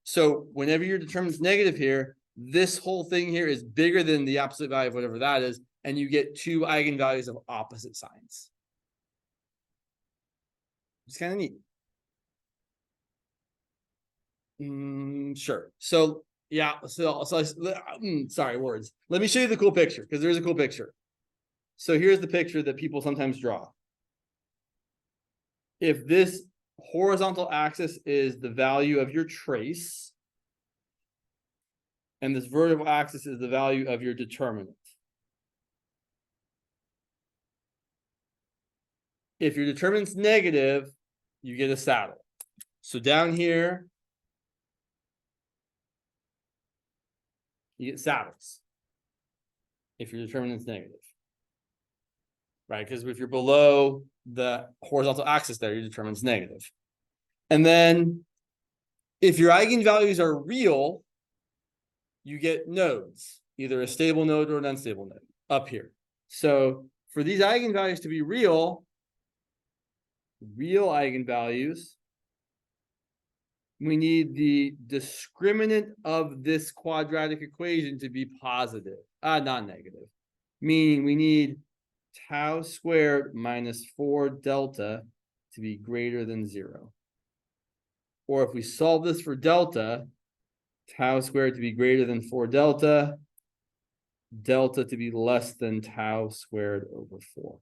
Speaker 1: So whenever your determinant's negative here, this whole thing here is bigger than the absolute value of whatever that is, and you get two eigenvalues of opposite signs. It's kind of neat. Sure. So yeah, sorry, words. Let me show you the cool picture, because there's a cool picture. So here's the picture that people sometimes draw. If this horizontal axis is the value of your trace, and this vertical axis is the value of your determinant. If your determinant's negative, you get a saddle. So down here, you get saddles if your determinant's negative. Right? Because if you're below the horizontal axis there, your determinant's negative. And then if your eigenvalues are real, you get nodes, either a stable node or an unstable node up here. So for these eigenvalues to be real eigenvalues, we need the discriminant of this quadratic equation to be positive, not negative. Meaning we need tau squared minus 4 delta to be greater than 0. Or if we solve this for delta, tau squared to be greater than 4 delta, delta to be less than tau squared over 4.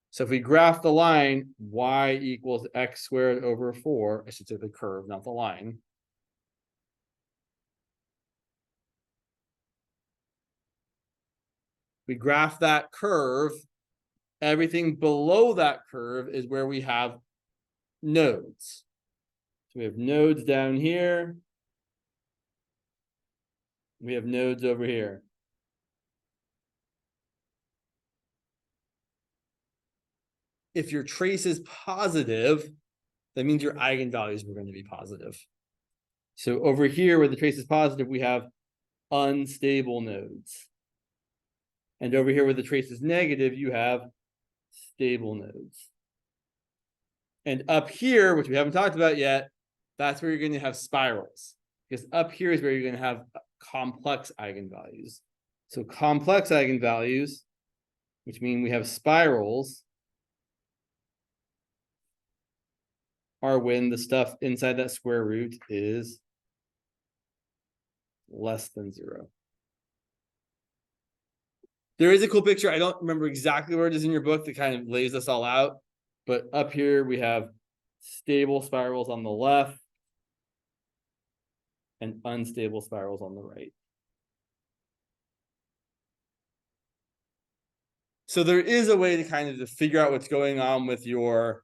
Speaker 1: So if we graph the line, y equals x squared over 4, I should say the curve, not the line. We graph that curve, everything below that curve is where we have nodes. So we have nodes down here. We have nodes over here. If your trace is positive, that means your eigenvalues were going to be positive. So over here, where the trace is positive, we have unstable nodes. And over here, where the trace is negative, you have stable nodes. And up here, which we haven't talked about yet, that's where you're going to have spirals. Because up here is where you're going to have complex eigenvalues. So complex eigenvalues, which mean we have spirals, are when the stuff inside that square root is less than 0. There is a cool picture. I don't remember exactly where it is in your book that kind of lays this all out. But up here, we have stable spirals on the left and unstable spirals on the right. So there is a way to kind of figure out what's going on with your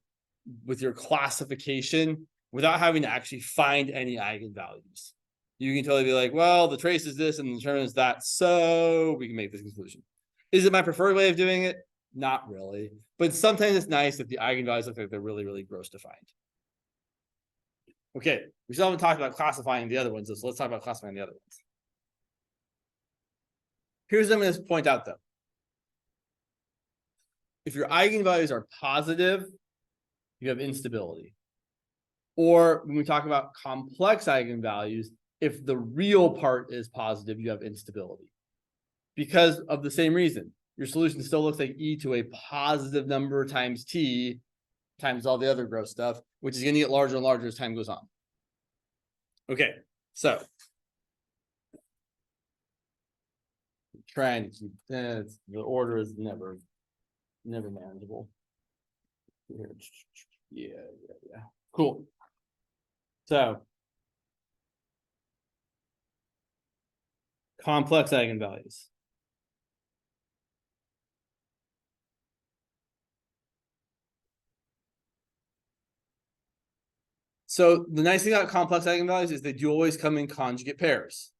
Speaker 1: classification without having to actually find any eigenvalues. You can totally be like, well, the trace is this and the determinant is that, so we can make this conclusion. Is it my preferred way of doing it? Not really. But sometimes it's nice if the eigenvalues look like they're really, really gross to find. Okay, we still haven't talked about classifying the other ones, so let's talk about classifying the other ones. Here's what I'm going to point out, though. If your eigenvalues are positive, you have instability. Or when we talk about complex eigenvalues, if the real part is positive, you have instability. Because of the same reason, your solution still looks like e to a positive number times t times all the other gross stuff, which is going to get larger and larger as time goes on. Okay, so trying to keep the order is never manageable. Yeah. Cool. So complex eigenvalues. So the nice thing about complex eigenvalues is they do always come in conjugate pairs.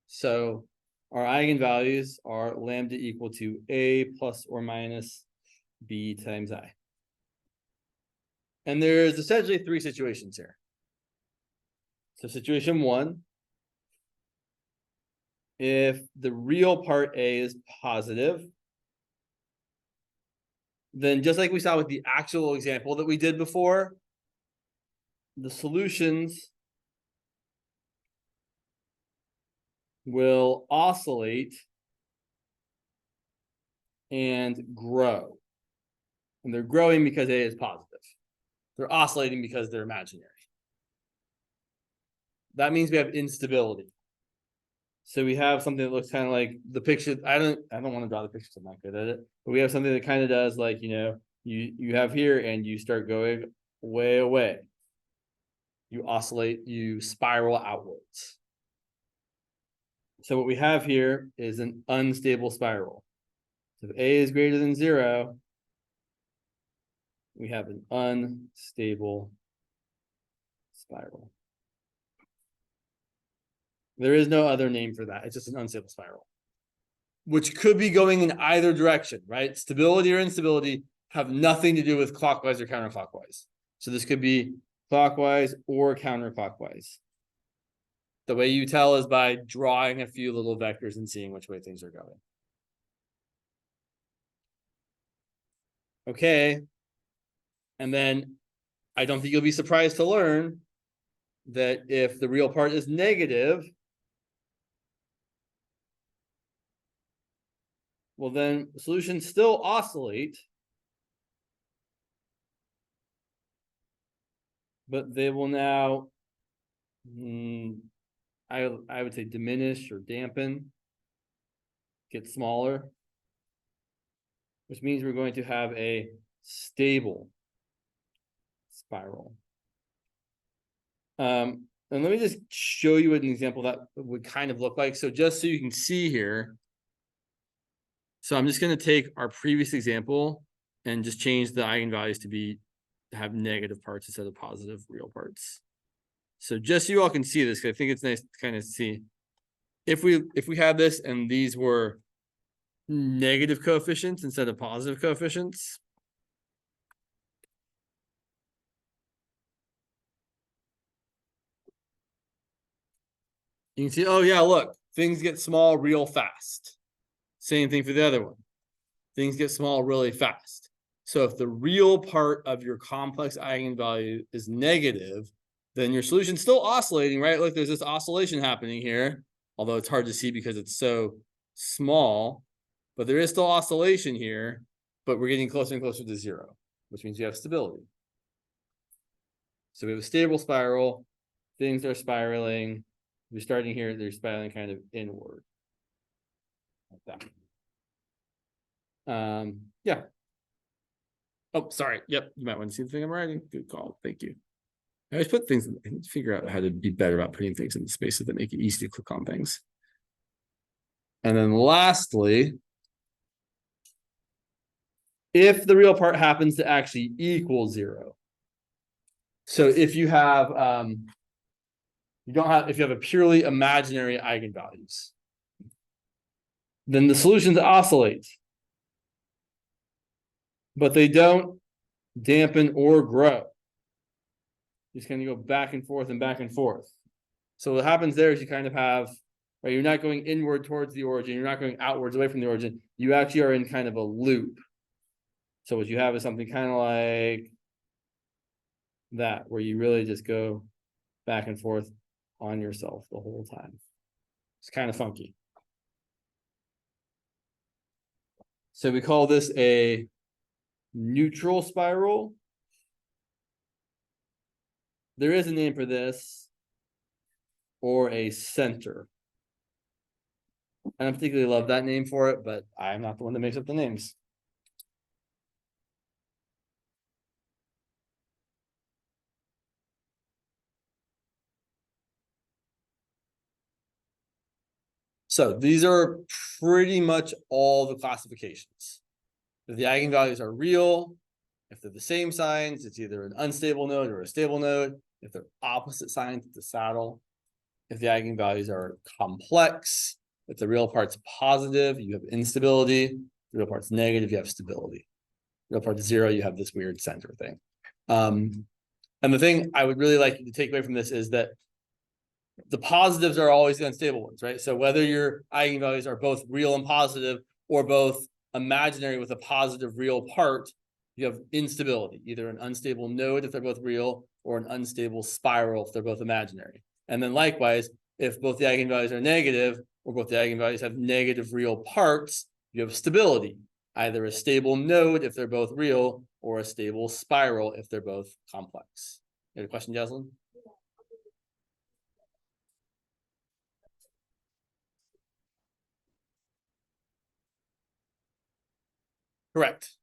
Speaker 1: So our eigenvalues are lambda equal to a plus or minus b times I. And there's essentially 3 situations here. So situation 1, if the real part A is positive, then just like we saw with the actual example that we did before, the solutions will oscillate and grow. And they're growing because A is positive. They're oscillating because they're imaginary. That means we have instability. So we have something that looks kind of like the picture. I don't want to draw the pictures. I'm not good at it. But we have something that kind of does like, you have here and you start going way away. You oscillate, you spiral outwards. So what we have here is an unstable spiral. So if A is greater than 0, we have an unstable spiral. There is no other name for that. It's just an unstable spiral, which could be going in either direction, right? Stability or instability have nothing to do with clockwise or counterclockwise. So this could be clockwise or counterclockwise. The way you tell is by drawing a few little vectors and seeing which way things are going. Okay. And then I don't think you'll be surprised to learn that if the real part is negative, well, then solutions still oscillate, but they will now, I would say diminish or dampen, get smaller, which means we're going to have a stable spiral. And let me just show you an example that would kind of look like. So just so you can see here. So I'm just going to take our previous example and just change the eigenvalues to have negative parts instead of positive real parts. So just so you all can see this, because I think it's nice to kind of see. If we have this and these were negative coefficients instead of positive coefficients, you can see, oh yeah, look, things get small real fast. Same thing for the other one. Things get small really fast. So if the real part of your complex eigenvalue is negative, then your solution's still oscillating, right? Look, there's this oscillation happening here, although it's hard to see because it's so small, but there is still oscillation here, but we're getting closer and closer to 0, which means you have stability. So we have a stable spiral, things are spiraling. We're starting here, they're spiraling kind of inward. Like that. Yeah. Oh, sorry. Yep. You might want to see the thing I'm writing. Good call. Thank you. I always put things, I need to figure out how to be better about putting things in the spaces that make it easy to click on things. And then lastly, if the real part happens to actually equal 0. So if you have, if you have a purely imaginary eigenvalues, then the solutions oscillate, but they don't dampen or grow. Just kind of go back and forth and back and forth. So what happens there is you kind of have, right, you're not going inward towards the origin, you're not going outwards away from the origin, you actually are in kind of a loop. So what you have is something kind of like that, where you really just go back and forth on yourself the whole time. It's kind of funky. So we call this a neutral spiral. There is a name for this, or a center. I don't particularly love that name for it, but I'm not the one that makes up the names. So these are pretty much all the classifications. If the eigenvalues are real, if they're the same signs, it's either an unstable node or a stable node. If they're opposite signs, it's a saddle. If the eigenvalues are complex, if the real part's positive, you have instability. If the real part's negative, you have stability. Real part's 0, you have this weird center thing. And the thing I would really like you to take away from this is that the positives are always the unstable ones, right? So whether your eigenvalues are both real and positive or both imaginary with a positive real part, you have instability, either an unstable node if they're both real, or an unstable spiral if they're both imaginary. And then likewise, if both the eigenvalues are negative, or both the eigenvalues have negative real parts, you have stability, either a stable node if they're both real, or a stable spiral if they're both complex. You have a question, Jocelyn? Correct.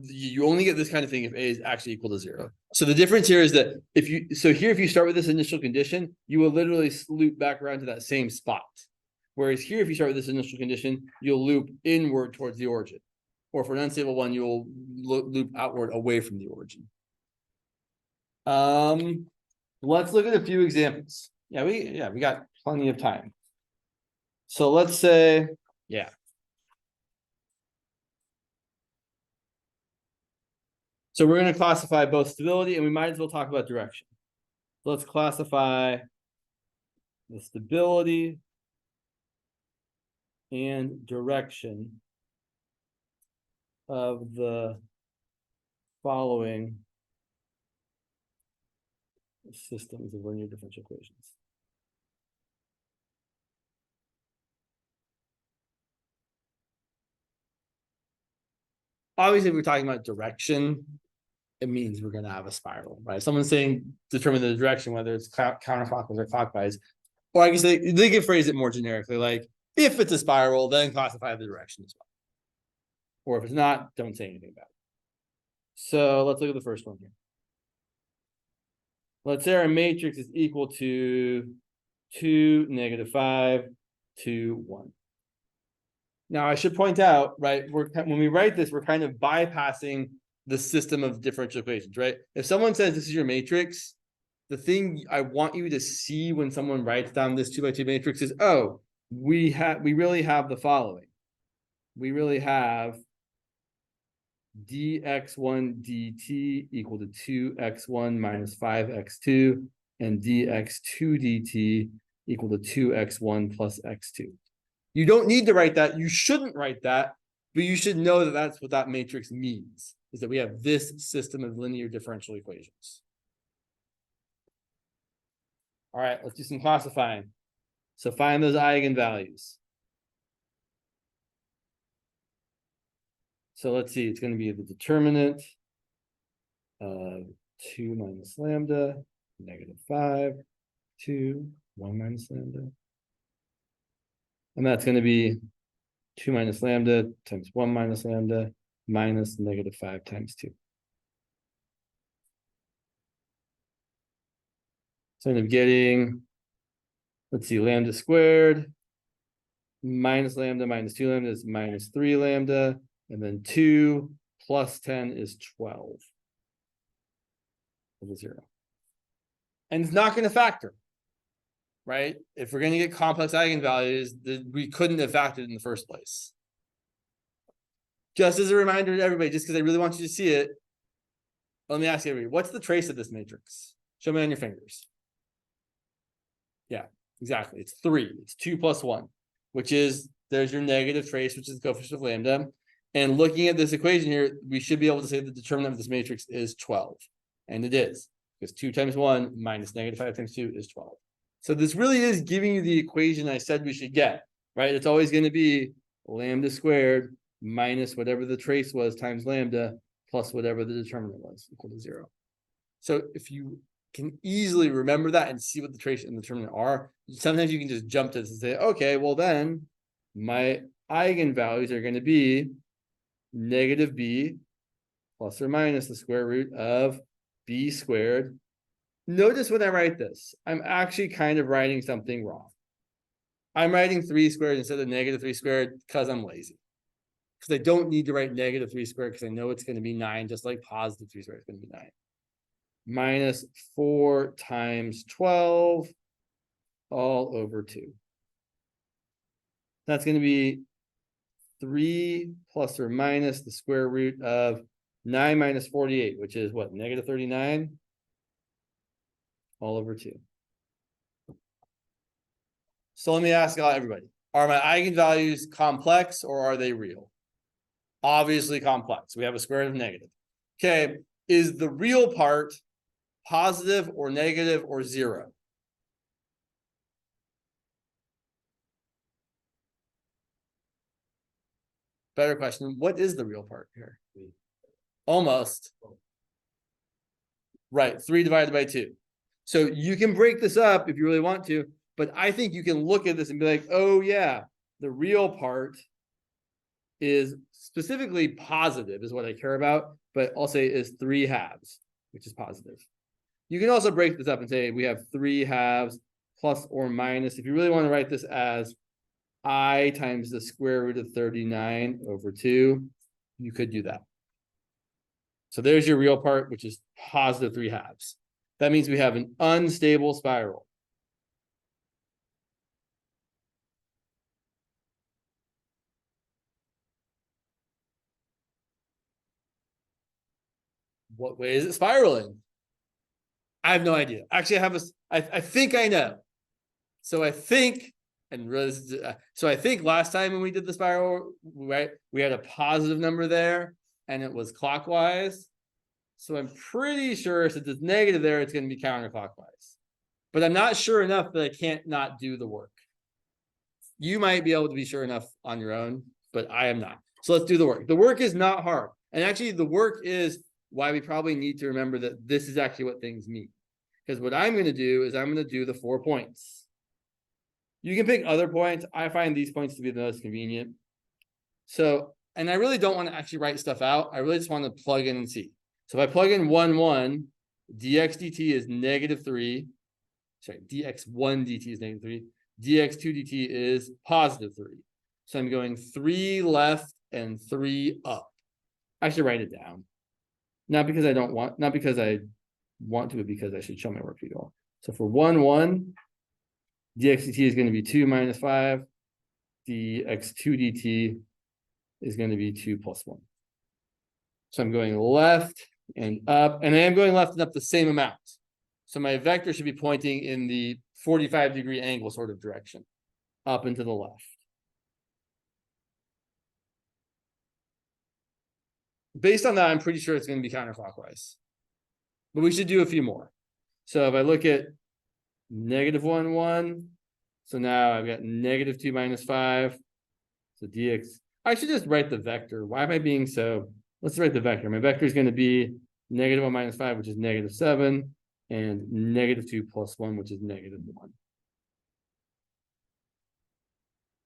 Speaker 1: You only get this kind of thing if A is actually equal to 0. So the difference here is that if you start with this initial condition, you will literally loop back around to that same spot. Whereas here, if you start with this initial condition, you'll loop inward towards the origin. Or for an unstable one, you'll loop outward away from the origin. Let's look at a few examples. We got plenty of time. So let's say, so we're going to classify both stability, and we might as well talk about direction. So let's classify the stability and direction of the following systems of linear differential equations. Obviously, if we're talking about direction, it means we're going to have a spiral, right? Someone's saying determine the direction, whether it's counterclockwise or clockwise. Or I guess they could phrase it more generically, like if it's a spiral, then classify the direction as well. Or if it's not, don't say anything about it. So let's look at the first one here. Let's say our matrix is equal to 2, -5, 2, 1. Now I should point out, right, when we write this, we're kind of bypassing the system of differential equations, right? If someone says this is your matrix, the thing I want you to see when someone writes down this 2x2 matrix is, oh, we really have the following. We really have dx1 dt equal to 2x1 minus 5x2, and dx2 dt equal to 2x1 plus x2. You don't need to write that. You shouldn't write that, but you should know that that's what that matrix means, is that we have this system of linear differential equations. All right, let's do some classifying. So find those eigenvalues. So let's see, it's going to be the determinant of 2 minus lambda, -5, 2, 1 minus lambda. And that's going to be 2 minus lambda times 1 minus lambda minus -5 times 2. So I end up getting, let's see, lambda squared minus lambda minus 2 lambda is minus 3 lambda. And then 2 plus 10 is 12 over 0. And it's not going to factor, right? If we're going to get complex eigenvalues, we couldn't have factored in the first place. Just as a reminder to everybody, just because I really want you to see it, let me ask everybody, what's the trace of this matrix? Show me on your fingers. Yeah, exactly. It's 3. It's 2 plus 1, which is, there's your negative trace, which is the coefficient of lambda. And looking at this equation here, we should be able to say the determinant of this matrix is 12. And it is, because 2 times 1 minus -5 times 2 is 12. So this really is giving you the equation I said we should get, right? It's always going to be lambda squared minus whatever the trace was times lambda plus whatever the determinant was, equal to 0. So if you can easily remember that and see what the trace and the determinant are, sometimes you can just jump to this and say, okay, well then my eigenvalues are going to be -b plus or minus the square root of b squared. Notice when I write this, I'm actually kind of writing something wrong. I'm writing 3 squared instead of -3 squared because I'm lazy. Because I don't need to write -3 squared because I know it's going to be 9, just like +3 squared is going to be 9. Minus 4 times 12 all over 2. That's going to be 3 plus or minus the square root of 9 minus 48, which is what, -39 all over 2. So let me ask everybody, are my eigenvalues complex or are they real? Obviously complex. We have a square root of negative. Okay, is the real part positive or negative or zero? Better question, what is the real part here? Almost. Right, 3 divided by 2. So you can break this up if you really want to, but I think you can look at this and be like, oh yeah, the real part is specifically positive is what I care about, but I'll say is 3 halves, which is positive. You can also break this up and say we have 3 halves plus or minus. If you really want to write this as I times the square root of 39 over 2, you could do that. So there's your real part, which is positive 3 halves. That means we have an unstable spiral. What way is it spiraling? I have no idea. Actually, I think I know. So I think, so I think last time when we did the spiral, right, we had a positive number there and it was clockwise. So I'm pretty sure since it's negative there, it's going to be counterclockwise. But I'm not sure enough that I can't not do the work. You might be able to be sure enough on your own, but I am not. So let's do the work. The work is not hard. And actually, the work is why we probably need to remember that this is actually what things mean. Because what I'm going to do is I'm going to do the 4 points. You can pick other points. I find these points to be the most convenient. So, and I really don't want to actually write stuff out. I really just want to plug in and see. So if I plug in 1, 1, dx dt is -3. Sorry, dx1 dt is -3. dx2 dt is +3. So I'm going 3 left and 3 up. I should write it down. Not because I want to, but because I should show my work to you all. So for 1, 1, dx dt is going to be 2 minus 5. dx2 dt is going to be 2 plus 1. So I'm going left and up, and I am going left and up the same amount. So my vector should be pointing in the 45-degree angle sort of direction, up and to the left. Based on that, I'm pretty sure it's going to be counterclockwise. But we should do a few more. So if I look at -1, 1, so now I've got -2 minus 5. So dx, I should just write the vector. Why am I being so? Let's write the vector. My vector is going to be -1 minus 5, which is -7, and -2 plus 1, which is -1.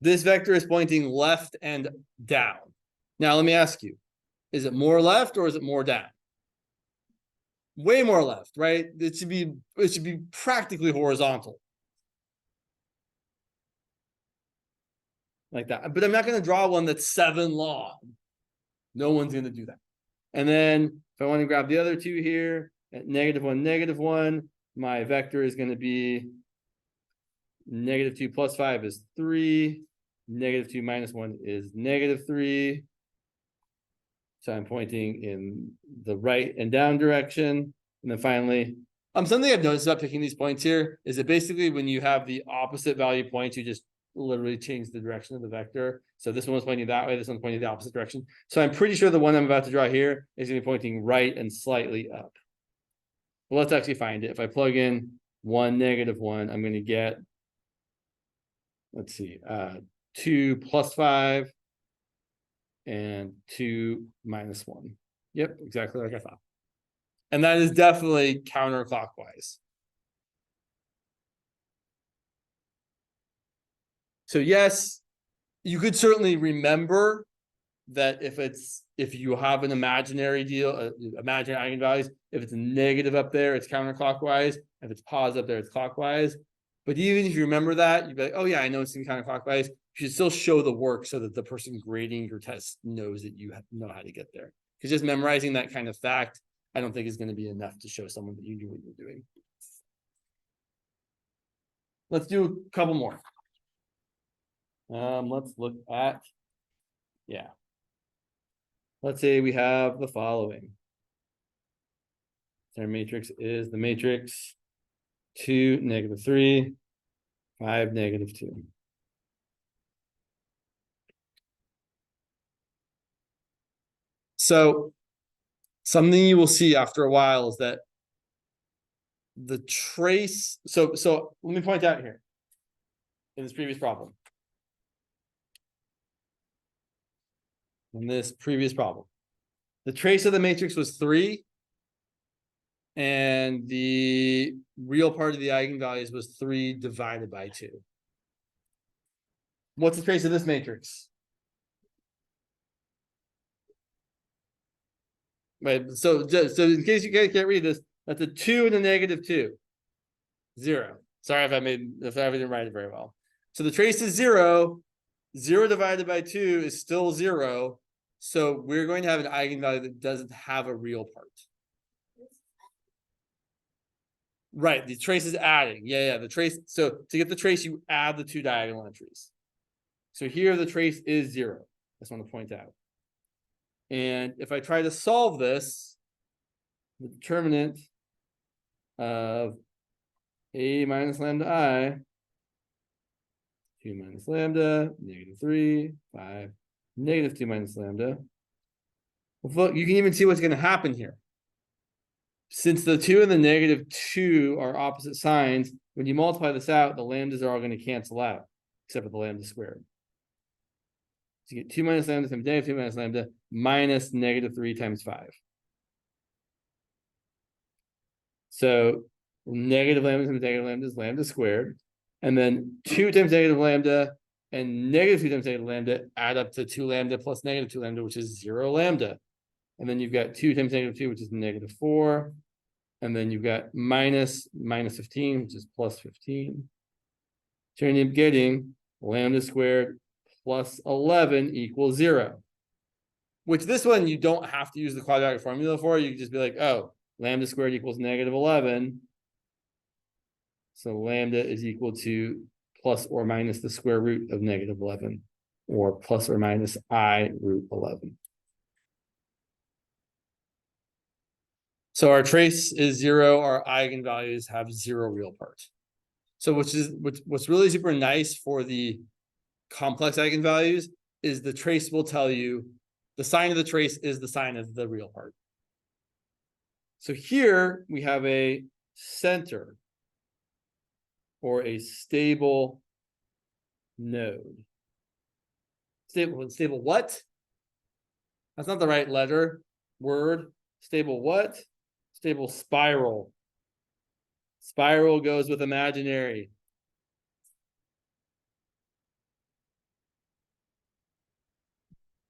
Speaker 1: This vector is pointing left and down. Now, let me ask you, is it more left or is it more down? Way more left, right? It should be practically horizontal. Like that. But I'm not going to draw one that's 7 long. No one's going to do that. And then if I want to grab the other two here at -1, -1, my vector is going to be -2 plus 5 is 3. -2 minus 1 is -3. So I'm pointing in the right and down direction. And then finally, something I've noticed about picking these points here is that basically when you have the opposite value points, you just literally change the direction of the vector. So this one was pointing that way, this one's pointing the opposite direction. So I'm pretty sure the one I'm about to draw here is going to be pointing right and slightly up. Well, let's actually find it. If I plug in 1, -1, I'm going to get, let's see, 2 plus 5 and 2 minus 1. Yep, exactly like I thought. And that is definitely counterclockwise. So yes, you could certainly remember that if you have an imaginary deal, imaginary eigenvalues, if it's a negative up there, it's counterclockwise. If it's positive up there, it's clockwise. But even if you remember that, you'd be like, oh yeah, I know it's in counterclockwise. You should still show the work so that the person grading your test knows that you know how to get there. Because just memorizing that kind of fact, I don't think is going to be enough to show someone that you knew what you're doing. Let's do a couple more. Let's look at, yeah. Let's say we have the following. Our matrix is the matrix 2, -3, 5, -2. So something you will see after a while is that the trace, so let me point out here in this previous problem. The trace of the matrix was 3, and the real part of the eigenvalues was 3 divided by 2. What's the trace of this matrix? Right, so in case you guys can't read this, that's a 2 and a -2. 0. Sorry if I didn't write it very well. So the trace is 0. 0 divided by 2 is still 0. So we're going to have an eigenvalue that doesn't have a real part. Right, the trace is adding. Yeah, the trace. So to get the trace, you add the 2 diagonal entries. So here the trace is 0. I just want to point out. And if I try to solve this, the determinant of a minus lambda I, 2 minus lambda, -3, 5, -2 minus lambda. Well, look, you can even see what's going to happen here. Since the 2 and the -2 are opposite signs, when you multiply this out, the lambdas are all going to cancel out, except for the lambda squared. So you get 2 minus lambda times -2 minus lambda minus -3 times 5. So negative lambda times negative lambda is lambda squared. And then 2 times negative lambda and -2 times negative lambda add up to 2 lambda plus -2 lambda, which is 0 lambda. And then you've got 2 times -2, which is -4. And then you've got minus 15, which is plus 15. So you end up getting lambda squared plus 11 equals 0. Which this one you don't have to use the quadratic formula for. You can just be like, oh, lambda squared equals -11. So lambda is equal to plus or minus the square root of -11, or plus or minus I root 11. So our trace is 0. Our eigenvalues have 0 real part. So what's really super nice for the complex eigenvalues is the trace will tell you the sign of the trace is the sign of the real part. So here we have a center, or a stable node. Stable what? That's not the right word. Stable what? Stable spiral. Spiral goes with imaginary.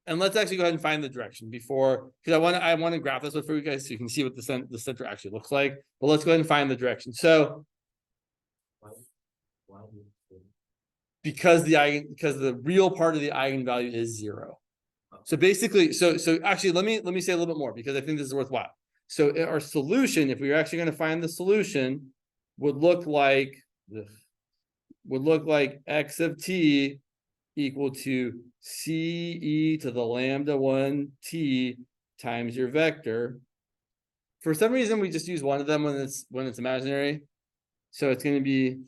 Speaker 1: And let's actually go ahead and find the direction before, because I want to graph this for you guys so you can see what the center actually looks like. But let's go ahead and find the direction. So because the real part of the eigenvalue is 0. So basically, so actually let me say a little bit more, because I think this is worthwhile. So our solution, if we were actually going to find the solution, would look like x of t equal to ce to the lambda 1 t times your vector. For some reason, we just use one of them when it's imaginary. So it's going to be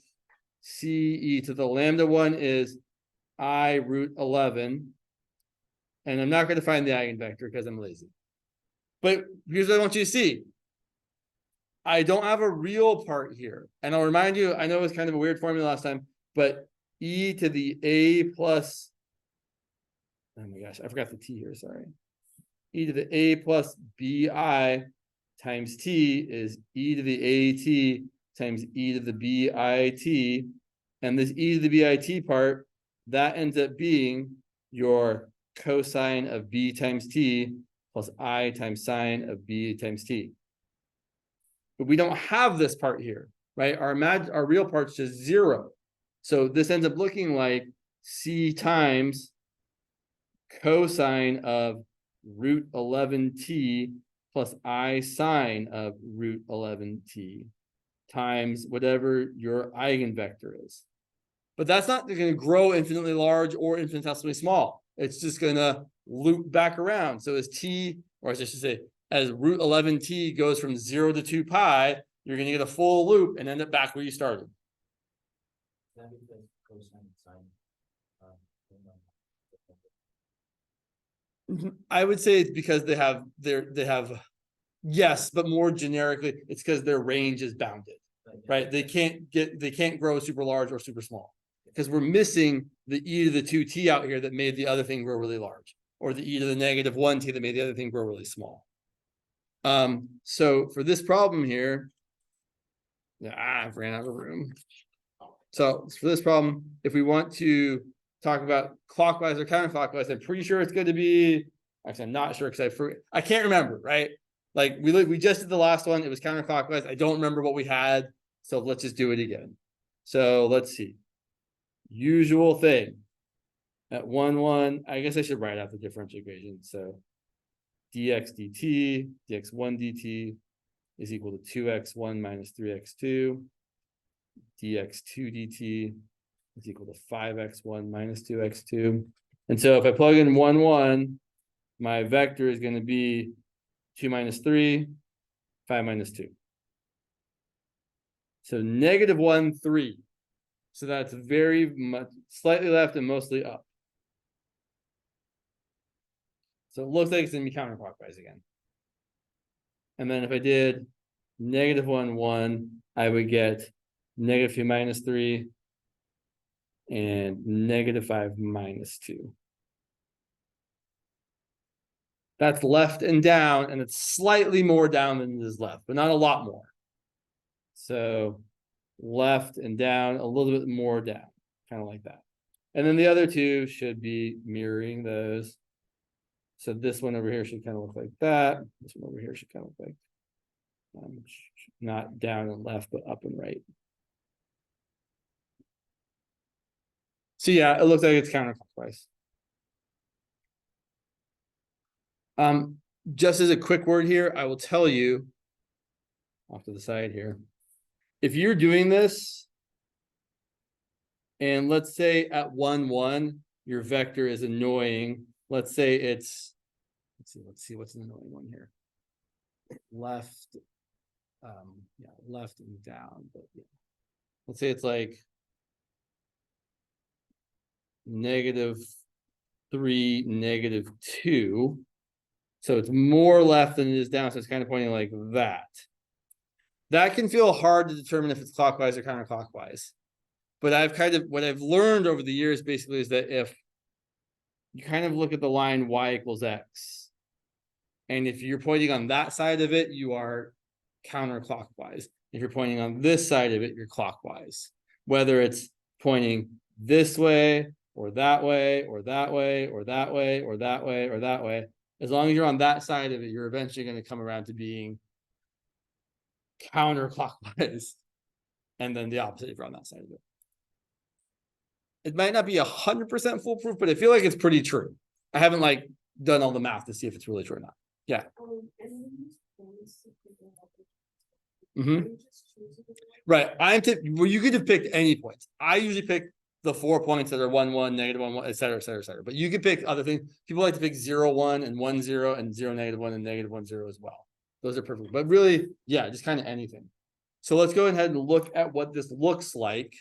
Speaker 1: ce to the lambda 1 is I root 11. And I'm not going to find the eigenvector because I'm lazy. But here's what I want you to see. I don't have a real part here. And I'll remind you, I know it was kind of a weird formula last time, but e to the a plus, oh my gosh, I forgot the t here, sorry. E to the a plus bi times t is e to the at times e to the bit. And this e to the bit part, that ends up being your cosine of b times t plus I times sine of b times t. But we don't have this part here, right? Our real part's just 0. So this ends up looking like c times cosine of root 11t plus I sine of root 11t times whatever your eigenvector is. But that's not going to grow infinitely large or infinitesimally small. It's just going to loop back around. So as t, or as I should say, as root 11t goes from 0 to 2 pi, you're going to get a full loop and end up back where you started.
Speaker 2: That because cosine and sine.
Speaker 1: I would say it's because they have yes, but more generically, it's because their range is bounded, right? They can't grow super large or super small because we're missing the e to the 2t out here that made the other thing grow really large, or the e to the negative 1t that made the other thing grow really small. So for this problem here, I've ran out of room. So for this problem, if we want to talk about clockwise or counterclockwise, I'm pretty sure it's going to be, actually, I'm not sure because I can't remember, right? Like we just did the last one, it was counterclockwise. I don't remember what we had, so let's just do it again. So let's see. Usual thing. At 1, I guess I should write out the differential equation. So dx dt, dx1 dt is equal to 2x1 minus 3x2. dx2 dt is equal to 5x1 minus 2x2. And so if I plug in 1, my vector is going to be 2 minus 3, 5 minus 2. So negative 1, 3. So that's very much slightly left and mostly up. So it looks like it's going to be counterclockwise again. And then if I did negative 1, 1, I would get negative 2 minus 3 and negative 5 minus 2. That's left and down, and it's slightly more down than it is left, but not a lot more. So left and down, a little bit more down, kind of like that. And then the other two should be mirroring those. So this one over here should kind of look like that. This one over here should kind of look like not down and left, but up and right. So yeah, it looks like it's counterclockwise. Just as a quick word here, I will tell you off to the side here. If you're doing this, and let's say at 1, your vector is annoying. Let's say it's, let's see what's an annoying one here. Left, left and down, but yeah. Let's say it's like -3, -2. So it's more left than it is down. So it's kind of pointing like that. That can feel hard to determine if it's clockwise or counterclockwise. But what I've learned over the years basically is that if you kind of look at the line y equals x, and if you're pointing on that side of it, you are counterclockwise. If you're pointing on this side of it, you're clockwise. Whether it's pointing this way or that way or that way or that way or that way or that way, as long as you're on that side of it, you're eventually going to come around to being counterclockwise, and then the opposite if you're on that side of it. It might not be 100% foolproof, but I feel like it's pretty true. I haven't like done all the math to see if it's really true or not. Yeah. Right. Well, you could have picked any points. I usually pick the 4 points that are 1, 1, -1, 1, et cetera, et cetera, et cetera. But you could pick other things. People like to pick 0, 1 and 1, 0 and 0, -1 and -1, 0 as well. Those are perfect. But really, yeah, just kind of anything. So let's go ahead and look at what this looks like.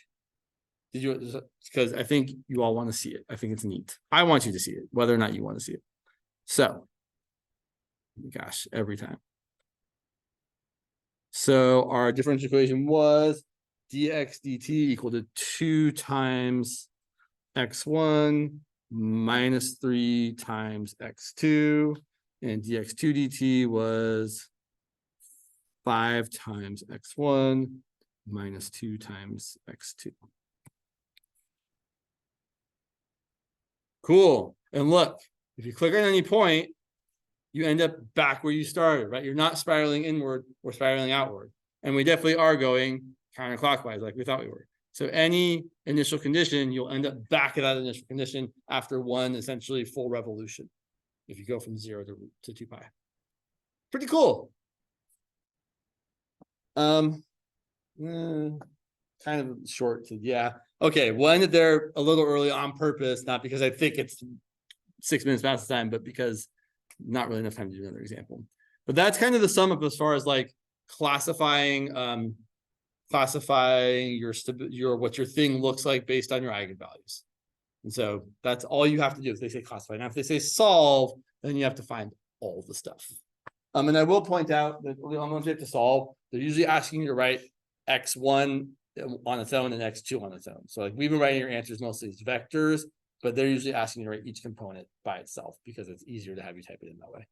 Speaker 1: Because I think you all want to see it. I think it's neat. I want you to see it, whether or not you want to see it. So, gosh, every time. So our differential equation was dx dt equal to 2 times x1 minus 3 times x2, and dx2 dt was 5 times x1 minus 2 times x2. Cool. And look, if you click on any point, you end up back where you started, right? You're not spiraling inward or spiraling outward. And we definitely are going counterclockwise like we thought we were. So any initial condition, you'll end up back at that initial condition after one essentially full revolution. If you go from 0 to 2 pi. Pretty cool. Kind of short to, yeah. Okay, well, I ended there a little early on purpose, not because I think it's 6 minutes past the time, but because not really enough time to do another example. But that's kind of the sum up as far as like classifying classifying your what your thing looks like based on your eigenvalues. And so that's all you have to do if they say classify. Now, if they say solve, then you have to find all the stuff. And I will point out that on the ones you have to solve, they're usually asking you to write x1 on its own and x2 on its own. So like we've been writing your answers mostly as vectors, but they're usually asking you to write each component by itself because it's easier to have you type it in that way.